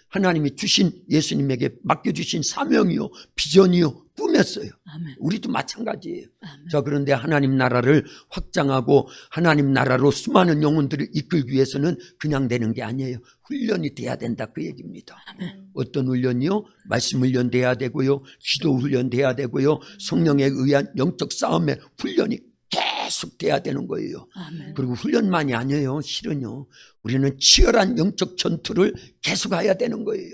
하나님이 주신, 예수님에게 맡겨주신 사명이요, 비전이요, 꿈이었어요. 아멘. 우리도 마찬가지예요. 아멘. 자, 그런데 하나님 나라를 확장하고 하나님 나라로 수많은 영혼들을 이끌기 위해서는 그냥 되는 게 아니에요. 훈련이 돼야 된다 그 얘기입니다. 아멘. 어떤 훈련이요? 말씀 훈련 돼야 되고요, 기도 훈련 돼야 되고요, 성령에 의한 영적 싸움의 훈련이 계속 돼야 되는 거예요. 아멘. 그리고 훈련만이 아니에요. 실은요, 우리는 치열한 영적 전투를 계속 해야 되는 거예요.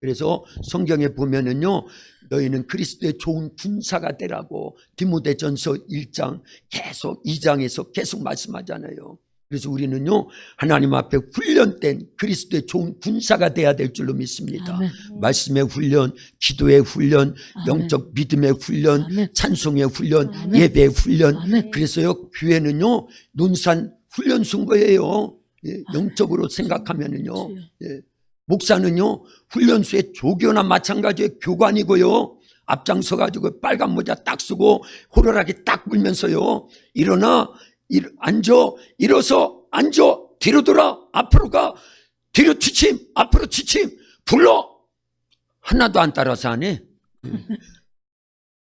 그래서 성경에 보면은요, 너희는 그리스도의 좋은 군사가 되라고 디모데전서 1장 계속 2장에서 계속 말씀하잖아요. 그래서 우리는요, 하나님 앞에 훈련된 그리스도의 좋은 군사가 돼야 될 줄로 믿습니다. 아멘. 말씀의 훈련, 기도의 훈련, 아멘. 영적 믿음의 훈련, 아멘. 찬송의 훈련, 아멘. 예배의 훈련. 아멘. 그래서요, 교회는요, 논산 훈련소인 거예요. 예, 영적으로 생각하면은요. 예. 목사는요, 훈련소의 조교나 마찬가지의 교관이고요. 앞장서 가지고 빨간 모자 딱 쓰고 호루라기 딱 불면서요, 일어나, 앉아, 일어서, 앉아, 뒤로 돌아, 앞으로 가, 뒤로 취침, 앞으로 취침, 불러. 하나도 안 따라서 하네.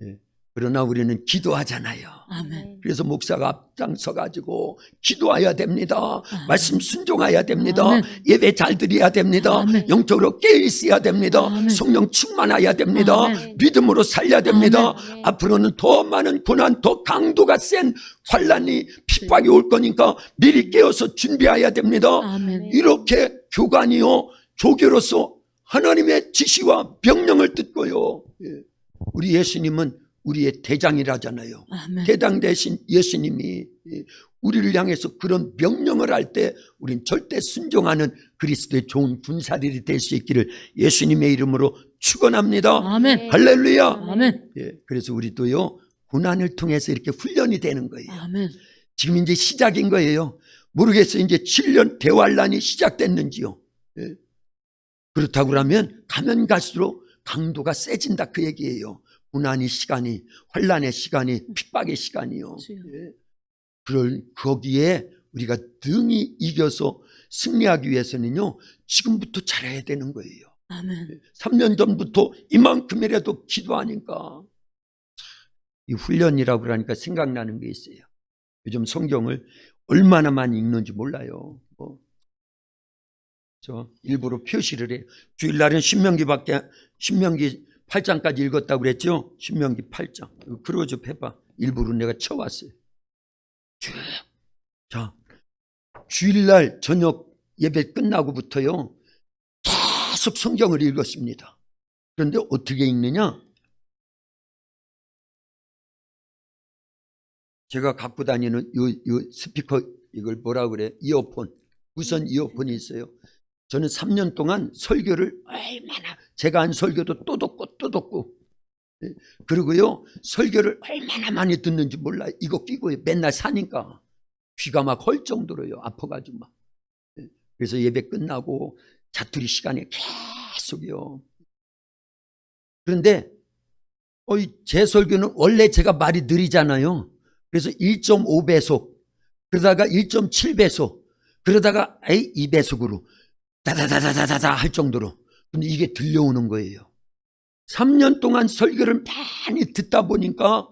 예. 그러나 우리는 기도하잖아요. 아멘. 그래서 목사가 앞장서 가지고 기도해야 됩니다. 아멘. 말씀 순종해야 됩니다. 아멘. 예배 잘 드려야 됩니다. 아멘. 영적으로 깨어 있어야 됩니다. 아멘. 성령 충만해야 됩니다. 아멘. 믿음으로 살려야 됩니다. 아멘. 앞으로는 더 많은 고난, 더 강도가 센 환란이 핍박이 올 거니까 미리 깨어서 준비해야 됩니다. 아멘. 이렇게 교관이요, 조교로서 하나님의 지시와 명령을 듣고요. 예. 우리 예수님은 우리의 대장이라잖아요. 아멘. 대장 대신 예수님이 우리를 향해서 그런 명령을 할 때 우린 절대 순종하는 그리스도의 좋은 군사들이 될 수 있기를 예수님의 이름으로 축원합니다. 아멘. 할렐루야. 아멘. 예, 그래서 우리도요, 고난을 통해서 이렇게 훈련이 되는 거예요. 아멘. 지금 이제 시작인 거예요. 모르겠어요. 이제 7년 대환란이 시작됐는지요. 예. 그렇다고 그러면 가면 갈수록 강도가 세진다 그 얘기예요. 고난의 시간이, 환란의 시간이, 핍박의 시간이요. 예. 거기에 우리가 능히 이겨서 승리하기 위해서는요, 지금부터 잘해야 되는 거예요. 아멘. 3년 전부터 이만큼이라도 기도하니까. 이 훈련이라고 그러니까 생각나는 게 있어요. 요즘 성경을 얼마나 많이 읽는지 몰라요. 저 일부러 표시를 해요. 주일날은 신명기 8장까지 읽었다고 그랬죠? 신명기 8장. 그러고 좀 해봐. 일부러 내가 쳐왔어요. 쭉. 자, 주일날 저녁 예배 끝나고부터요, 계속 성경을 읽었습니다. 그런데 어떻게 읽느냐? 제가 갖고 다니는 요 스피커, 이걸 뭐라고 그래? 이어폰. 무선 이어폰이 있어요. 저는 3년 동안 설교를 얼마나, 제가 한 설교도 또 듣고 또 듣고, 그리고요, 설교를 얼마나 많이 듣는지 몰라요. 이거 끼고 맨날 사니까 귀가 막 헐 정도로요. 아파가지고 막. 그래서 예배 끝나고 자투리 시간에 계속요. 그런데 제 설교는 원래 제가 말이 느리잖아요. 그래서 1.5배속, 그러다가 1.7배속, 그러다가 2배속으로 다다다다다다 할 정도로. 근데 이게 들려오는 거예요. 3년 동안 설교를 많이 듣다 보니까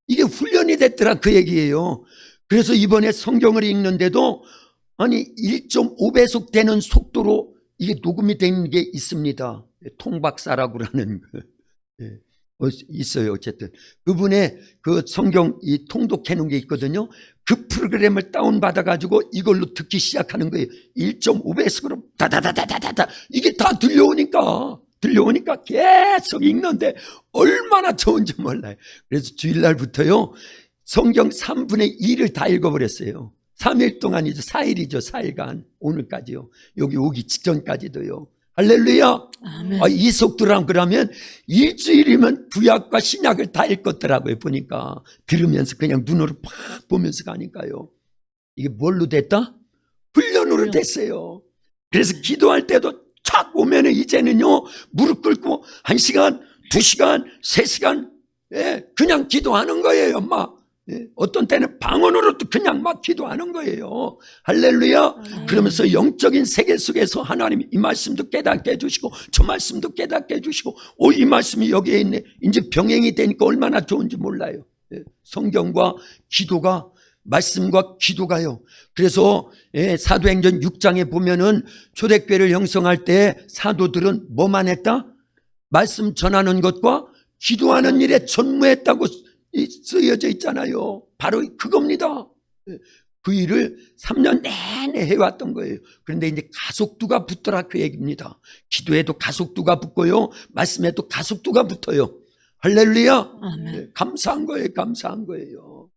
이게 훈련이 됐더라 그 얘기예요. 그래서 이번에 성경을 읽는데도 아니 1.5배속 되는 속도로 이게 녹음이 된 게 있습니다. 통박사라고 하는 있어요. 어쨌든 그분의 그 성경 이 통독해 놓은 게 있거든요. 그 프로그램을 다운받아 가지고 이걸로 듣기 시작하는 거예요. 1.5배속으로 다다다다다다 이게 다 들려오니까 계속 읽는데 얼마나 좋은지 몰라요. 그래서 주일날부터요 성경 3분의 2를 다 읽어버렸어요. 3일 동안이죠. 4일이죠. 4일간 오늘까지요. 여기 오기 직전까지도요. 할렐루야. 아멘. 이 속도랑 그러면 일주일이면 구약과 신약을 다 읽었더라고요. 보니까 들으면서 그냥 눈으로 팍 보면서 가니까요. 이게 뭘로 됐다? 훈련으로 됐어요. 그래서 기도할 때도 착 오면은 이제는요 무릎 꿇고 1시간, 2시간, 3시간 그냥 기도하는 거예요. 막 어떤 때는 방언으로도 그냥 막 기도하는 거예요. 할렐루야. 그러면서 영적인 세계 속에서 하나님이 이 말씀도 깨닫게 해주시고 저 말씀도 깨닫게 해주시고 이 말씀이 여기에 있네. 이제 병행이 되니까 얼마나 좋은지 몰라요. 성경과 기도가 말씀과 기도가요. 그래서 사도행전 6장에 보면은 초대교회를 형성할 때 사도들은 뭐만 했다? 말씀 전하는 것과 기도하는 일에 전무했다고 쓰여져 있잖아요. 바로 그겁니다. 그 일을 3년 내내 해왔던 거예요. 그런데 이제 가속도가 붙더라 그 얘기입니다. 기도에도 가속도가 붙고요. 말씀에도 가속도가 붙어요. 할렐루야. 아멘. 감사한 거예요. 감사한 거예요.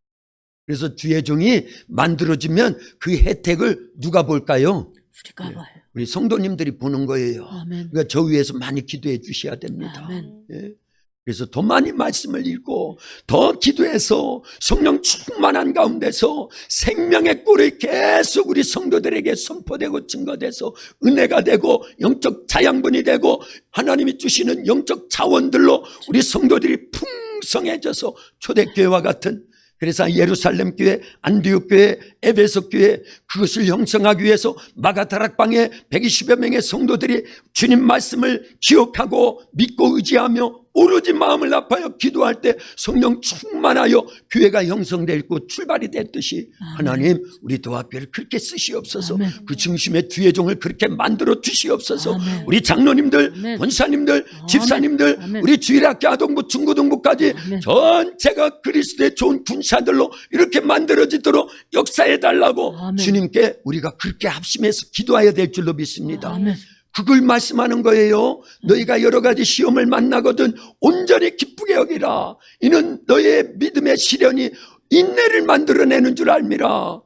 그래서 주의 종이 만들어지면 그 혜택을 누가 볼까요? 우리가 봐요. 우리 성도님들이 보는 거예요. 아멘. 그러니까 저 위에서 많이 기도해 주셔야 됩니다. 아멘. 그래서 더 많이 말씀을 읽고 더 기도해서 성령 충만한 가운데서 생명의 꿀이 계속 우리 성도들에게 선포되고 증거돼서 은혜가 되고 영적 자양분이 되고 하나님이 주시는 영적 자원들로 우리 성도들이 풍성해져서 초대교회와 같은, 그래서 예루살렘 교회, 안디옥 교회, 에베소 교회 그것을 형성하기 위해서 마가다락방에 120여 명의 성도들이 주님 말씀을 기억하고 믿고 의지하며 오로지 마음을 아파요 기도할 때 성령 충만하여 교회가 형성되고 출발이 됐듯이 하나님 우리 도합교회를 그렇게 쓰시옵소서. 아멘. 그 중심에 주의 종을 그렇게 만들어 주시옵소서. 아멘. 우리 장로님들, 아멘. 권사님들, 아멘. 집사님들, 아멘. 우리 주일학교 아동부 중고등부까지 아멘. 전체가 그리스도의 좋은 군사들로 이렇게 만들어지도록 역사해달라고 아멘. 주님께 우리가 그렇게 합심해서 기도해야 될 줄로 믿습니다. 아멘. 그걸 말씀하는 거예요. 너희가 여러 가지 시험을 만나거든 온전히 기쁘게 여기라. 이는 너희의 믿음의 시련이 인내를 만들어내는 줄 알미라.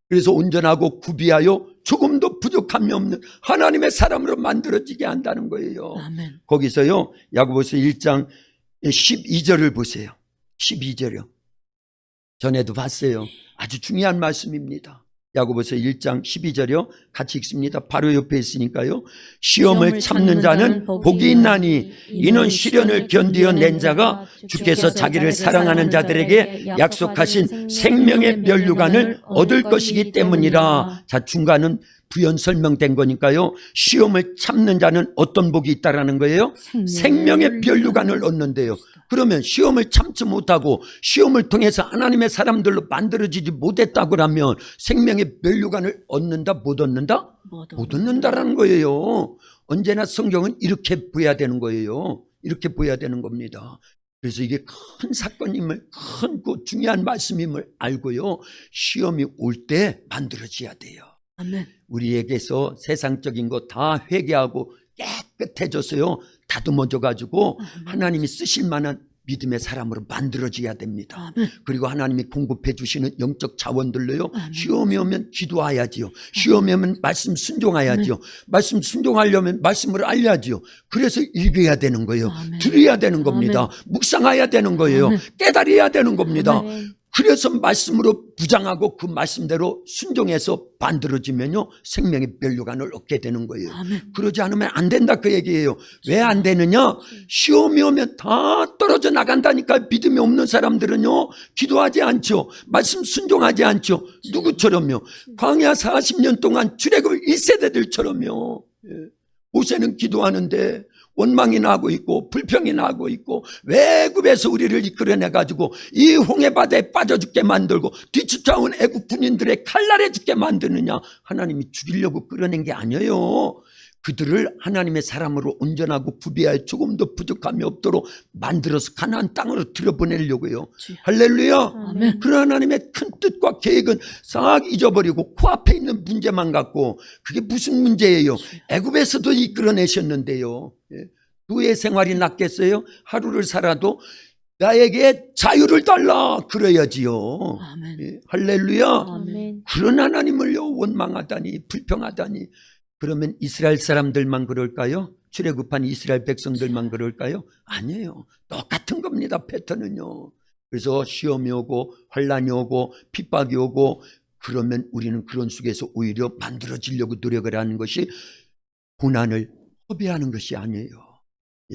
그래서 온전하고 구비하여 조금도 부족함이 없는 하나님의 사람으로 만들어지게 한다는 거예요. 아멘. 거기서요 야고보서 1장 12절을 보세요. 12절이요. 전에도 봤어요. 아주 중요한 말씀입니다. 야고보서 1장 12절이요. 같이 읽습니다. 바로 옆에 있으니까요. 시험을 참는 자는 복이 있나니 이는 시련을 견디어 낸 자가 주께서 자기를 사랑하는 자들에게 약속하신 생명의 면류관을 얻을 것이기 때문이라. 자, 중간은 부연 설명된 거니까요. 시험을 참는 자는 어떤 복이 있다라는 거예요? 생명의 면류관을 얻는데요. 그러면 시험을 참지 못하고 시험을 통해서 하나님의 사람들로 만들어지지 못했다고 하면 생명의 면류관을 얻는다? 못 얻는다? 못 얻는다라는 거예요. 언제나 성경은 이렇게 보여야 되는 거예요. 이렇게 보여야 되는 겁니다. 그래서 이게 큰 사건임을, 큰 중요한 말씀임을 알고요. 시험이 올 때 만들어져야 돼요. 아멘. 우리에게서 세상적인 거 다 회개하고 깨끗해졌어요. 다듬어져 가지고 하나님이 쓰실 만한 믿음의 사람으로 만들어져야 됩니다. 아멘. 그리고 하나님이 공급해 주시는 영적 자원들로요. 아멘. 시험이 오면 기도해야지요. 시험이 오면 말씀 순종해야지요. 말씀 순종하려면 말씀을 알려야지요. 그래서 읽어야 되는 거예요. 아멘. 들어야 되는 겁니다. 묵상해야 되는 거예요. 아멘. 깨달아야 되는 겁니다. 아멘. 그래서 말씀으로 부장하고 그 말씀대로 순종해서 만들어지면요 생명의 면류관을 얻게 되는 거예요. 아멘. 그러지 않으면 안 된다 그 얘기예요. 왜 안 되느냐? 시험이 오면 다 떨어져 나간다니까. 믿음이 없는 사람들은요 기도하지 않죠. 말씀 순종하지 않죠. 누구처럼요? 광야 40년 동안 출애굽 1세대들처럼요. 모세는 기도하는데 원망이 나고 있고 불평이 나고 있고 외굽에서 우리를 이끌어내가지고 이 홍해바다에 빠져 죽게 만들고 뒤쫓아온 애굽 군인들의 칼날에 죽게 만드느냐. 하나님이 죽이려고 끌어낸 게 아니에요. 그들을 하나님의 사람으로 온전하고 구비하여 조금도 부족함이 없도록 만들어서 가나안 땅으로 들여보내려고요. 주여. 할렐루야. 아멘. 그런 하나님의 큰 뜻과 계획은 싹 잊어버리고 코앞에 있는 문제만 갖고 그게 무슨 문제예요? 애굽에서도 이끌어내셨는데요. 노예 생활이 낫겠어요? 하루를 살아도 나에게 자유를 달라 그래야지요. 아멘. 할렐루야. 아멘. 그런 하나님을요 원망하다니 불평하다니. 그러면 이스라엘 사람들만 그럴까요? 출애굽한 이스라엘 백성들만 그럴까요? 아니에요. 똑같은 겁니다. 패턴은요. 그래서 시험이 오고 환란이 오고 핍박이 오고 그러면 우리는 그런 속에서 오히려 만들어지려고 노력을 하는 것이 고난을 허비하는 것이 아니에요.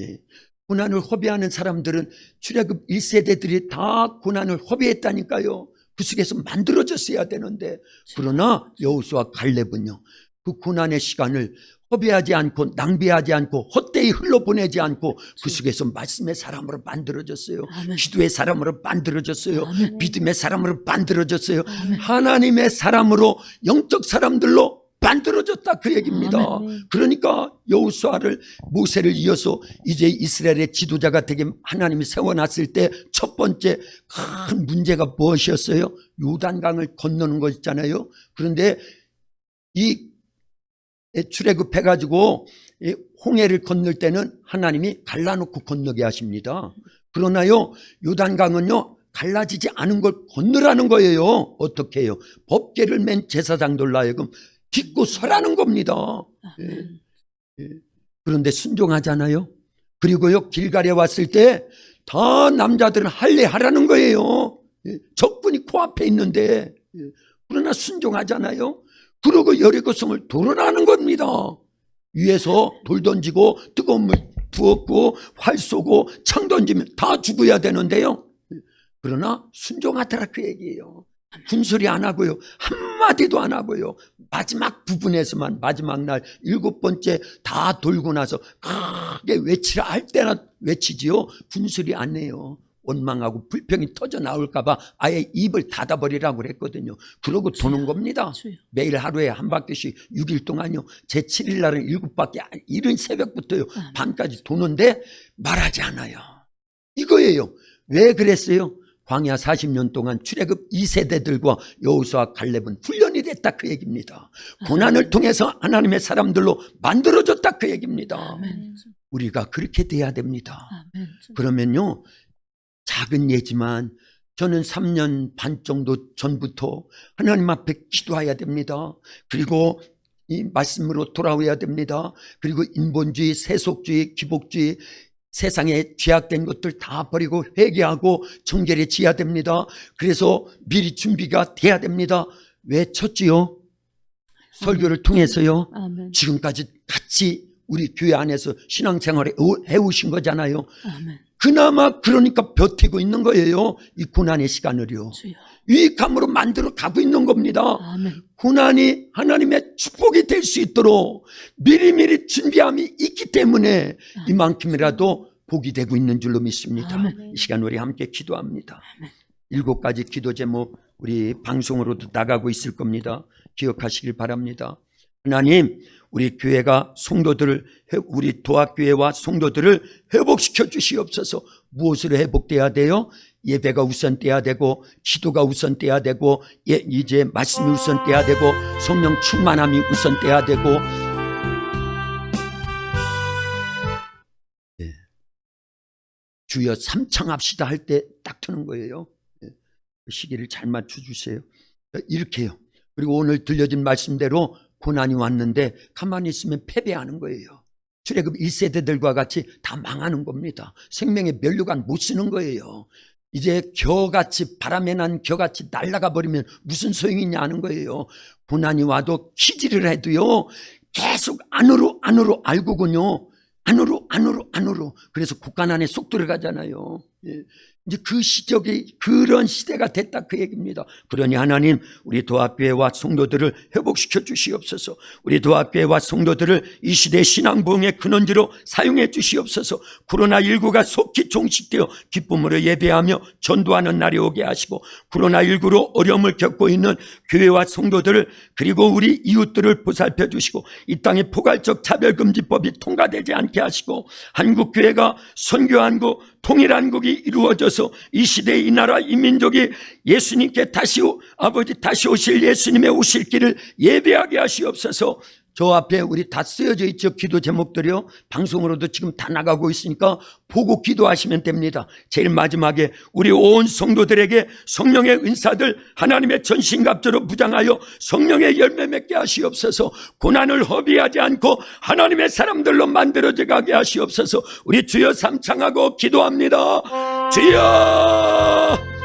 예. 고난을 허비하는 사람들은 출애굽 1세대들이 다 고난을 허비했다니까요. 그 속에서 만들어졌어야 되는데 그러나 여호수아 갈렙은요. 그 고난의 시간을 허비하지 않고 낭비하지 않고 헛되이 흘러보내지 않고 그 속에서 말씀의 사람으로 만들어졌어요. 아멘. 기도의 사람으로 만들어졌어요. 아멘. 믿음의 사람으로 만들어졌어요. 아멘. 하나님의 사람으로 영적 사람들로 만들어졌다 그 얘기입니다. 아멘. 그러니까 여호수아를 모세를 이어서 이제 이스라엘의 지도자가 되게 하나님이 세워놨을 때 첫 번째 큰 문제가 무엇이었어요? 요단강을 건너는 거 있잖아요. 그런데 이 출애굽해가지고 홍해를 건널 때는 하나님이 갈라놓고 건너게 하십니다. 그러나요 요단강은요 갈라지지 않은 걸 건너라는 거예요. 어떻게 해요? 법궤를 맨 제사장들로 하여금 딛고 서라는 겁니다. 아멘. 그런데 순종하잖아요. 그리고요 길갈에 왔을 때 다 남자들은 할례하라는 거예요. 적군이 코앞에 있는데 그러나 순종하잖아요. 그러고 여리고성을 돌아나는 겁니다. 위에서 돌 던지고 뜨거운 물 부었고 활 쏘고 창 던지면 다 죽어야 되는데요. 그러나 순종하더라 그 얘기예요. 군소리 안 하고요. 한마디도 안 하고요. 마지막 부분에서만 마지막 날 7번째 다 돌고 나서 크게 외치라 할 때나 외치지요. 군소리 안 해요. 원망하고 불평이 터져 나올까봐 아예 입을 닫아버리라고 그랬거든요. 그러고 도는 겁니다. 주여. 매일 하루에 한 바퀴씩 6일 동안요. 제 7일 날은 7바퀴, 이른 새벽부터요. 밤까지 도는데 말하지 않아요. 이거예요. 왜 그랬어요? 광야 40년 동안 출애굽 2세대들과 여호수아 갈렙은 훈련이 됐다 그 얘기입니다. 고난을 통해서 하나님의 사람들로 만들어졌다 그 얘기입니다. 아멘. 우리가 그렇게 돼야 됩니다. 아멘. 그러면요. 작은 예지만 저는 3년 반 정도 전부터 하나님 앞에 기도해야 됩니다. 그리고 이 말씀으로 돌아와야 됩니다. 그리고 인본주의, 세속주의, 기복주의 세상에 죄악된 것들 다 버리고 회개하고 정결해져야 됩니다. 그래서 미리 준비가 돼야 됩니다. 왜 쳤지요? 설교를 통해서요. 아멘. 지금까지 같이 우리 교회 안에서 신앙생활을 해오신 거잖아요. 아멘. 그나마 그러니까 버티고 있는 거예요. 이 고난의 시간을요. 주여. 유익함으로 만들어 가고 있는 겁니다. 아멘. 고난이 하나님의 축복이 될 수 있도록 미리미리 준비함이 있기 때문에 이만큼이라도 복이 되고 있는 줄로 믿습니다. 아멘. 이 시간 우리 함께 기도합니다. 아멘. 7가지 기도 제목 우리 방송으로도 나가고 있을 겁니다. 기억하시길 바랍니다. 하나님, 우리 교회가 성도들을, 우리 도합교회와 성도들을 회복시켜 주시옵소서. 무엇으로 회복돼야 돼요? 예배가 우선돼야 되고, 기도가 우선돼야 되고, 이제 말씀이 우선돼야 되고, 성령 충만함이 우선돼야 되고, 주여 삼창합시다 할 때 딱 트는 거예요. 그 시기를 잘 맞춰주세요. 이렇게요. 그리고 오늘 들려진 말씀대로 고난이 왔는데 가만히 있으면 패배하는 거예요. 출애굽 1세대들과 같이 다 망하는 겁니다. 생명의 면류관 못 쓰는 거예요. 이제 겨같이 바람에 난 겨같이 날아가 버리면 무슨 소용이 있냐 하는 거예요. 고난이 와도 키지를 해도요 계속 안으로 알고군요. 안으로. 그래서 국가난에 속 들어가잖아요. 예. 이제 그 시적이 그런 시대가 됐다 그 얘기입니다. 그러니 하나님 우리 도합교회와 성도들을 회복시켜 주시옵소서. 우리 도합교회와 성도들을 이 시대 신앙 부흥의 근원지로 사용해 주시옵소서. 코로나19가 속히 종식되어 기쁨으로 예배하며 전도하는 날이 오게 하시고 코로나19로 어려움을 겪고 있는 교회와 성도들을 그리고 우리 이웃들을 보살펴 주시고 이 땅의 포괄적 차별금지법이 통과되지 않게 하시고 한국교회가 선교한국 통일한국이 이루어져서 이 시대 이 나라 이 민족이 예수님께 다시 오실 예수님의 오실 길을 예배하게 하시옵소서. 저 앞에 우리 다 쓰여져 있죠. 기도 제목들이요. 방송으로도 지금 다 나가고 있으니까 보고 기도하시면 됩니다. 제일 마지막에 우리 온 성도들에게 성령의 은사들 하나님의 전신갑주로 무장하여 성령의 열매 맺게 하시옵소서. 고난을 허비하지 않고 하나님의 사람들로 만들어져 가게 하시옵소서. 우리 주여 삼창하고 기도합니다. 주여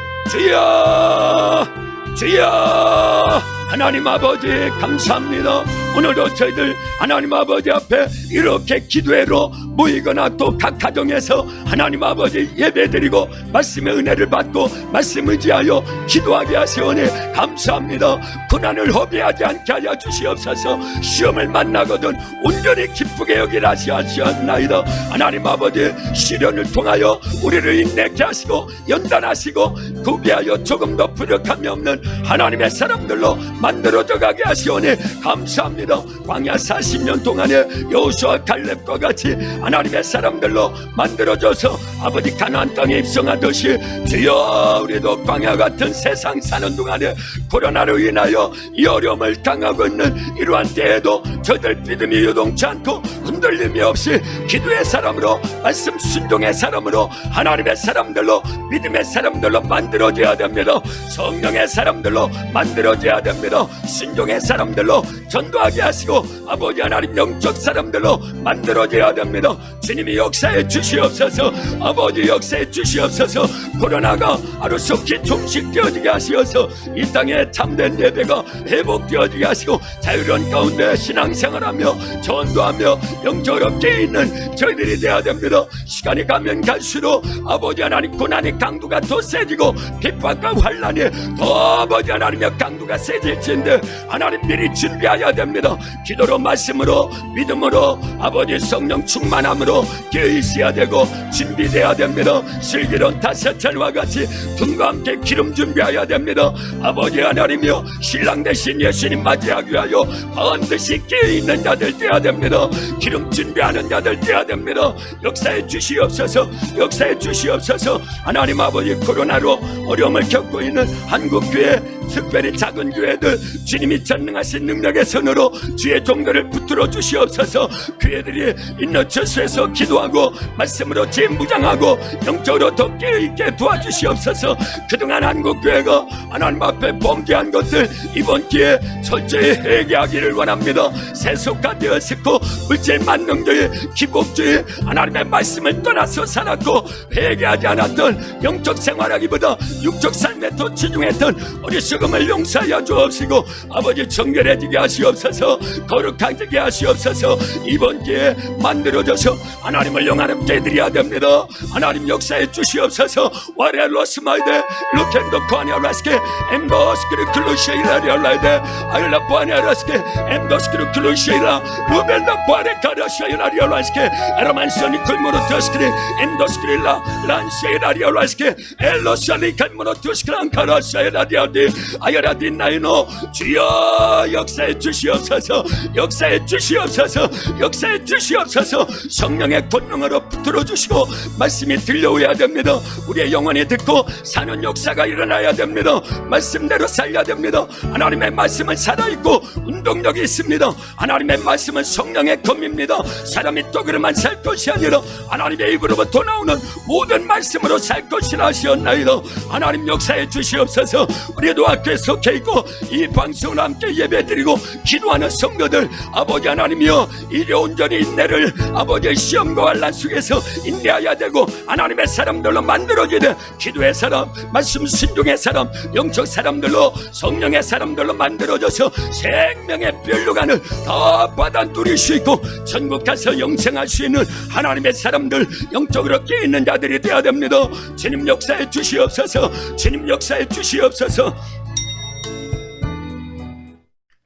하나님 아버지 감사합니다. 오늘도 저희들 하나님 아버지 앞에 이렇게 기도회로 모이거나 또 각 가정에서 하나님 아버지 예배드리고 말씀의 은혜를 받고 말씀 의지하여 기도하게 하시오니 감사합니다. 고난을 허비하지 않게 하여 주시옵소서. 시험을 만나거든 온전히 기쁘게 여기라 하시옵나이다. 하나님 아버지 시련을 통하여 우리를 인내케 하시고 연단하시고 구비하여 조금 더 부족함이 없는 하나님의 사람들로 만들어져 가게 하시오니 감사합니다. 광야 40년 동안에 여호수아 갈렙과 같이 하나님의 사람들로 만들어져서 아버지 가나안 땅에 입성하듯이 주여 우리도 광야 같은 세상 사는 동안에 코로나로 인하여 이 어려움을 당하고 있는 이러한 때에도 저들 믿음이 요동치 않고 흔들림이 없이 기도의 사람으로 말씀 순종의 사람으로 하나님의 사람들로 믿음의 사람들로 만들어져야 됩니다. 성령의 사람들로 만들어져야 됩니다. 순종의 사람들로 전도하게 하시고 아버지 하나님 영적 사람들로 만들어져야 됩니다. 주님이 역사해 주시옵소서. 아버지 역사해 주시옵소서. 코로나가 하루속히 종식되어지게 하시어서 이 땅에 참된 예배가 회복되어지게 하시고 자유로운 가운데 신앙생활하며 전도하며 영적으로 깨있는 저희들이 되어야 됩니다. 시간이 가면 갈수록 아버지 하나님 고난의 강도가 더 세지고 핍박과 환란이 더 아버지 하나님의 강도가 세질진데 하나님 미리 준비해야 됩니다. 기도로 말씀으로 믿음으로 아버지 성령 충만함으로 깨어 있어야 되고 준비되어야 됩니다. 슬기로운 다사철과 같이 등과 함께 기름 준비해야 됩니다. 아버지 하나님이여 신랑 대신 예수님 맞이하기 위하여 반드시 깨어있는 자들 되어야 됩니다. 기름 준비하는 자들 되어야 됩니다. 역사해 주시옵소서. 역사해 주시옵소서. 하나님 아버지 코로나로 어려움을 겪고 있는 한국교회 특별히 작은 교회들 주님이 전능하신 능력의 손으로 주의 종들을 붙들어 주시옵소서. 교회들이 있는 처소에서 기도하고 말씀으로 재무장하고 영적으로 더 깨어있게 도와주시옵소서. 그동안 한국교회가 하나님 앞에 범죄한 것들 이번 기회에 철저히 회개하기를 원합니다. 세속화되었고 물질 만능주의 기복주의 하나님의 말씀을 떠나서 살았고 회개하지 않았던 영적 생활하기보다 육적 삶에 더 치중했던 어리석음을 용서하여 주옵시고 아버지 정결해지게 하시옵소서. 거룩하게 하시옵소서. 이번 기회에 만들어져서 하나님을 영화롭게 해드려야 됩니다. 하나님 역사해 주시옵소서. 와레로스마이데 루켄도 코아니아라스케 엠도스크루 클루시이라리올라이데 아일라 보아니아라스케 엠도스크루 클루시이라 루벨다 보아레카라시이라리올라스케 에로만소니 쿨모로토스크리 엠도스크릴라 란시이라리올라스케 엘로살리 칼모로토스크란 카라시이라디아디 아야라딘나이노 주여 역사해 주시옵소서. 역사해 주시옵소서. 역사해 주시옵소서. 성령의 권능으로 붙들어 주시고 말씀이 들려오야 됩니다. 우리의 영혼이 듣고 사는 역사가 일어나야 됩니다. 말씀대로 살려야 됩니다. 하나님의 말씀은 살아있고 운동력이 있습니다. 하나님의 말씀은 성령의 검입니다. 사람이 떡으로만 살 것이 아니라 하나님의 입으로부터 나오는 모든 말씀으로 살 것이라 하시었나이다. 하나님 역사해 주시옵소서. 우리도 학교에 속해 있고 이 방송을 함께 예배드리고 기도하는 성도들, 아버지 하나님이여, 이리 온전히 인내를 아버지의 시험과 환난 속에서 인내해야 되고 하나님의 사람들로 만들어지되 기도의 사람, 말씀 순종의 사람, 영적 사람들로, 성령의 사람들로 만들어져서 생명의 멸류관을 다 받아 누릴 수 있고 천국 가서 영생할 수 있는 하나님의 사람들, 영적으로 깨있는 자들이 되어야 됩니다. 주님 역사해 주시옵소서. 주님 역사해 주시옵소서.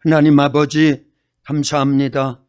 하나님 아버지 감사합니다.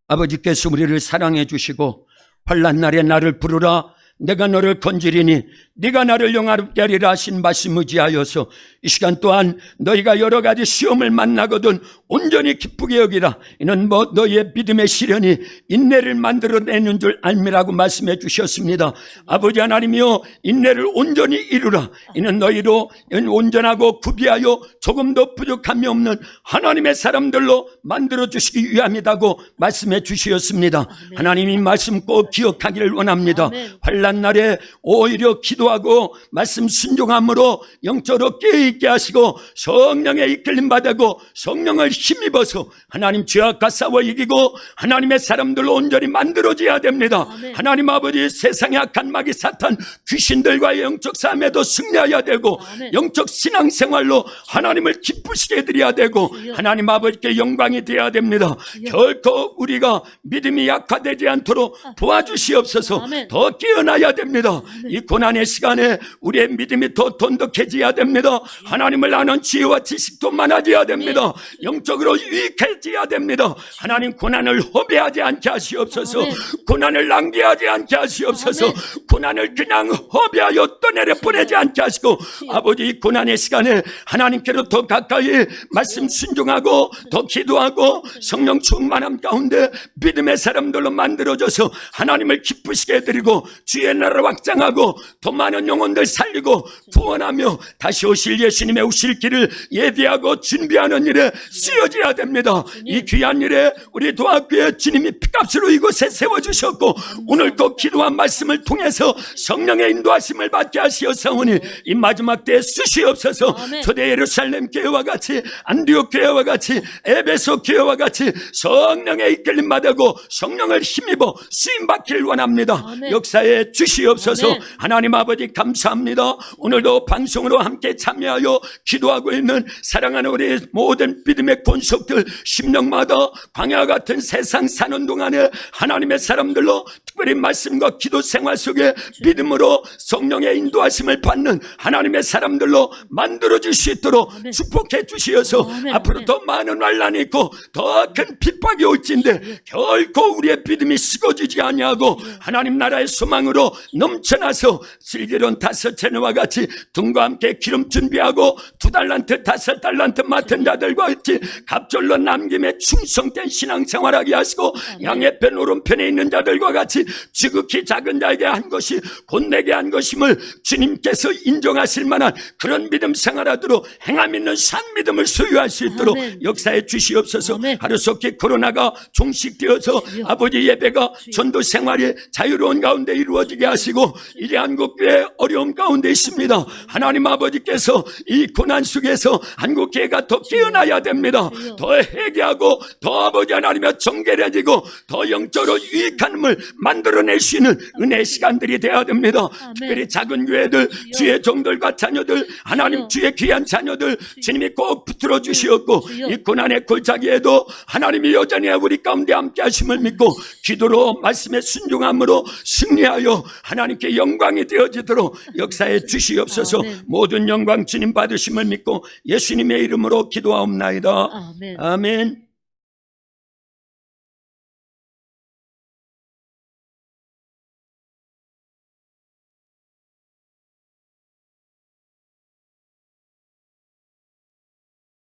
아버지께서 우리를 사랑해 주시고 환난 날에 나를 부르라 내가 너를 건지리니 네가 나를 영화롭게 하리라 하신 말씀 의지하여서 이 시간 또한 너희가 여러 가지 시험을 만나거든 온전히 기쁘게 여기라. 이는 뭐 너희의 믿음의 시련이 인내를 만들어내는 줄 알미라고 말씀해 주셨습니다. 아버지 하나님이여, 인내를 온전히 이루라. 이는 너희로 온전하고 구비하여 조금도 부족함이 없는 하나님의 사람들로 만들어 주시기 위함이라고 말씀해 주셨습니다. 하나님이 말씀 꼭 기억하기를 원합니다. 환난 날에 오히려 기도하고 말씀 순종함으로 영적으로 깨있게 하시고 성령의 이끌림 받고 성령을 힘입어서 하나님 죄악과 싸워 이기고 하나님의 사람들로 온전히 만들어져야 됩니다. 하나님 아버지, 세상의 악한 마귀 사탄 귀신들과의 영적 싸움에도 승리해야 되고 영적 신앙생활로 하나님을 기쁘시게 해드려야 되고 하나님 아버지께 영광이 되어야 됩니다. 결코 우리가 믿음이 약화되지 않도록 도와주시옵소서. 더 깨어나야 됩니다. 이 고난의 시간에 우리의 믿음이 더 돈독해져야 됩니다. 하나님을 아는 지혜와 지식도 많아져야 됩니다. 영적으로 유익해져야 됩니다. 하나님, 고난을 허비하지 않게 하시옵소서. 고난을 낭비하지 않게 하시옵소서. 고난을 그냥 허비하여 떠내려 보내지 않게 하시고 아버지, 이 고난의 시간에 하나님께로 더 가까이 말씀 순종하고 더 기도하고 성령 충만함 가운데 믿음의 사람들로 만들어져서 하나님을 기쁘시게 해드리고 주의 나라를 확장하고 더 많은 영혼들 살리고 구원하며 다시 오실 예수님의 오실 길을 예비하고 준비하는 일에 쓰여져야 됩니다. 이 귀한 일에 우리 도학교에 주님이 피값으로 이곳에 세워주셨고 오늘도 기도한 말씀을 통해서 성령의 인도하심을 받게 하시옵사오니 이 마지막 때에 쓰시옵소서. 초대 예루살렘 교회와 같이, 안디옥 교회와 같이, 에베소 교회와 같이 성령의 이끌림 받고 성령을 힘입어 쓰임받기를 원합니다. 역사에 주시옵소서. 하나님 아버지 감사합니다. 오늘도 방송으로 함께 참여하여 기도하고 있는 사랑하는 우리 모든 믿음의 권속들, 심령마다 광야 같은 세상 사는 동안에 하나님의 사람들로 특별히 말씀과 기도 생활 속에 믿음으로 성령의 인도하심을 받는 하나님의 사람들로 만들어질 수 있도록 축복해 주시어서 앞으로 더 많은 환난이 있고 더 큰 핍박이 올진데 결코 우리의 믿음이 식어지지 아니하고 하나님 나라의 소망으로 넘쳐나서 슬기로운 5채너와 같이 등과 함께 기름 준비하고 2달란트 5달란트 맡은 자들과 같이 갑절로 남김에 충성된 신앙생활하게 하시고 양의 편 오른편에 있는 자들과 같이 지극히 작은 자에게 한 것이 곧 내게 한 것임을 주님께서 인정하실 만한 그런 믿음 생활하도록 행함 있는 산 믿음을 소유할 수 있도록 역사해 주시옵소서. 하루속히 코로나가 종식되어서 아버지 예배가 전도 생활이 자유로운 가운데 이루어지게 하시고 이제 한국교회 어려움 가운데 있습니다. 하나님 아버지께서 이 고난 속에서 한국교회가 더 깨어나야 됩니다. 더 회개하고 더 아버지 하나님의 정결해지고 더 영적으로 유익함을 만들어낼 수 있는 은혜의 시간들이 되어야 됩니다. 특별히 작은 교회들, 주의 종들과 자녀들, 하나님 주의 귀한 자녀들 주님이 꼭 붙들어 주시었고 이 고난의 골짜기에도 하나님이 여전히 우리 가운데 함께 하심을 믿고 기도로 말씀에 순종함으로 승리하여 하나님께 영광이 되어지도록 역사해 주시옵소서. 모든 영광 주님 받으심을 믿고 예수님의 이름으로 기도하옵나이다. 아멘.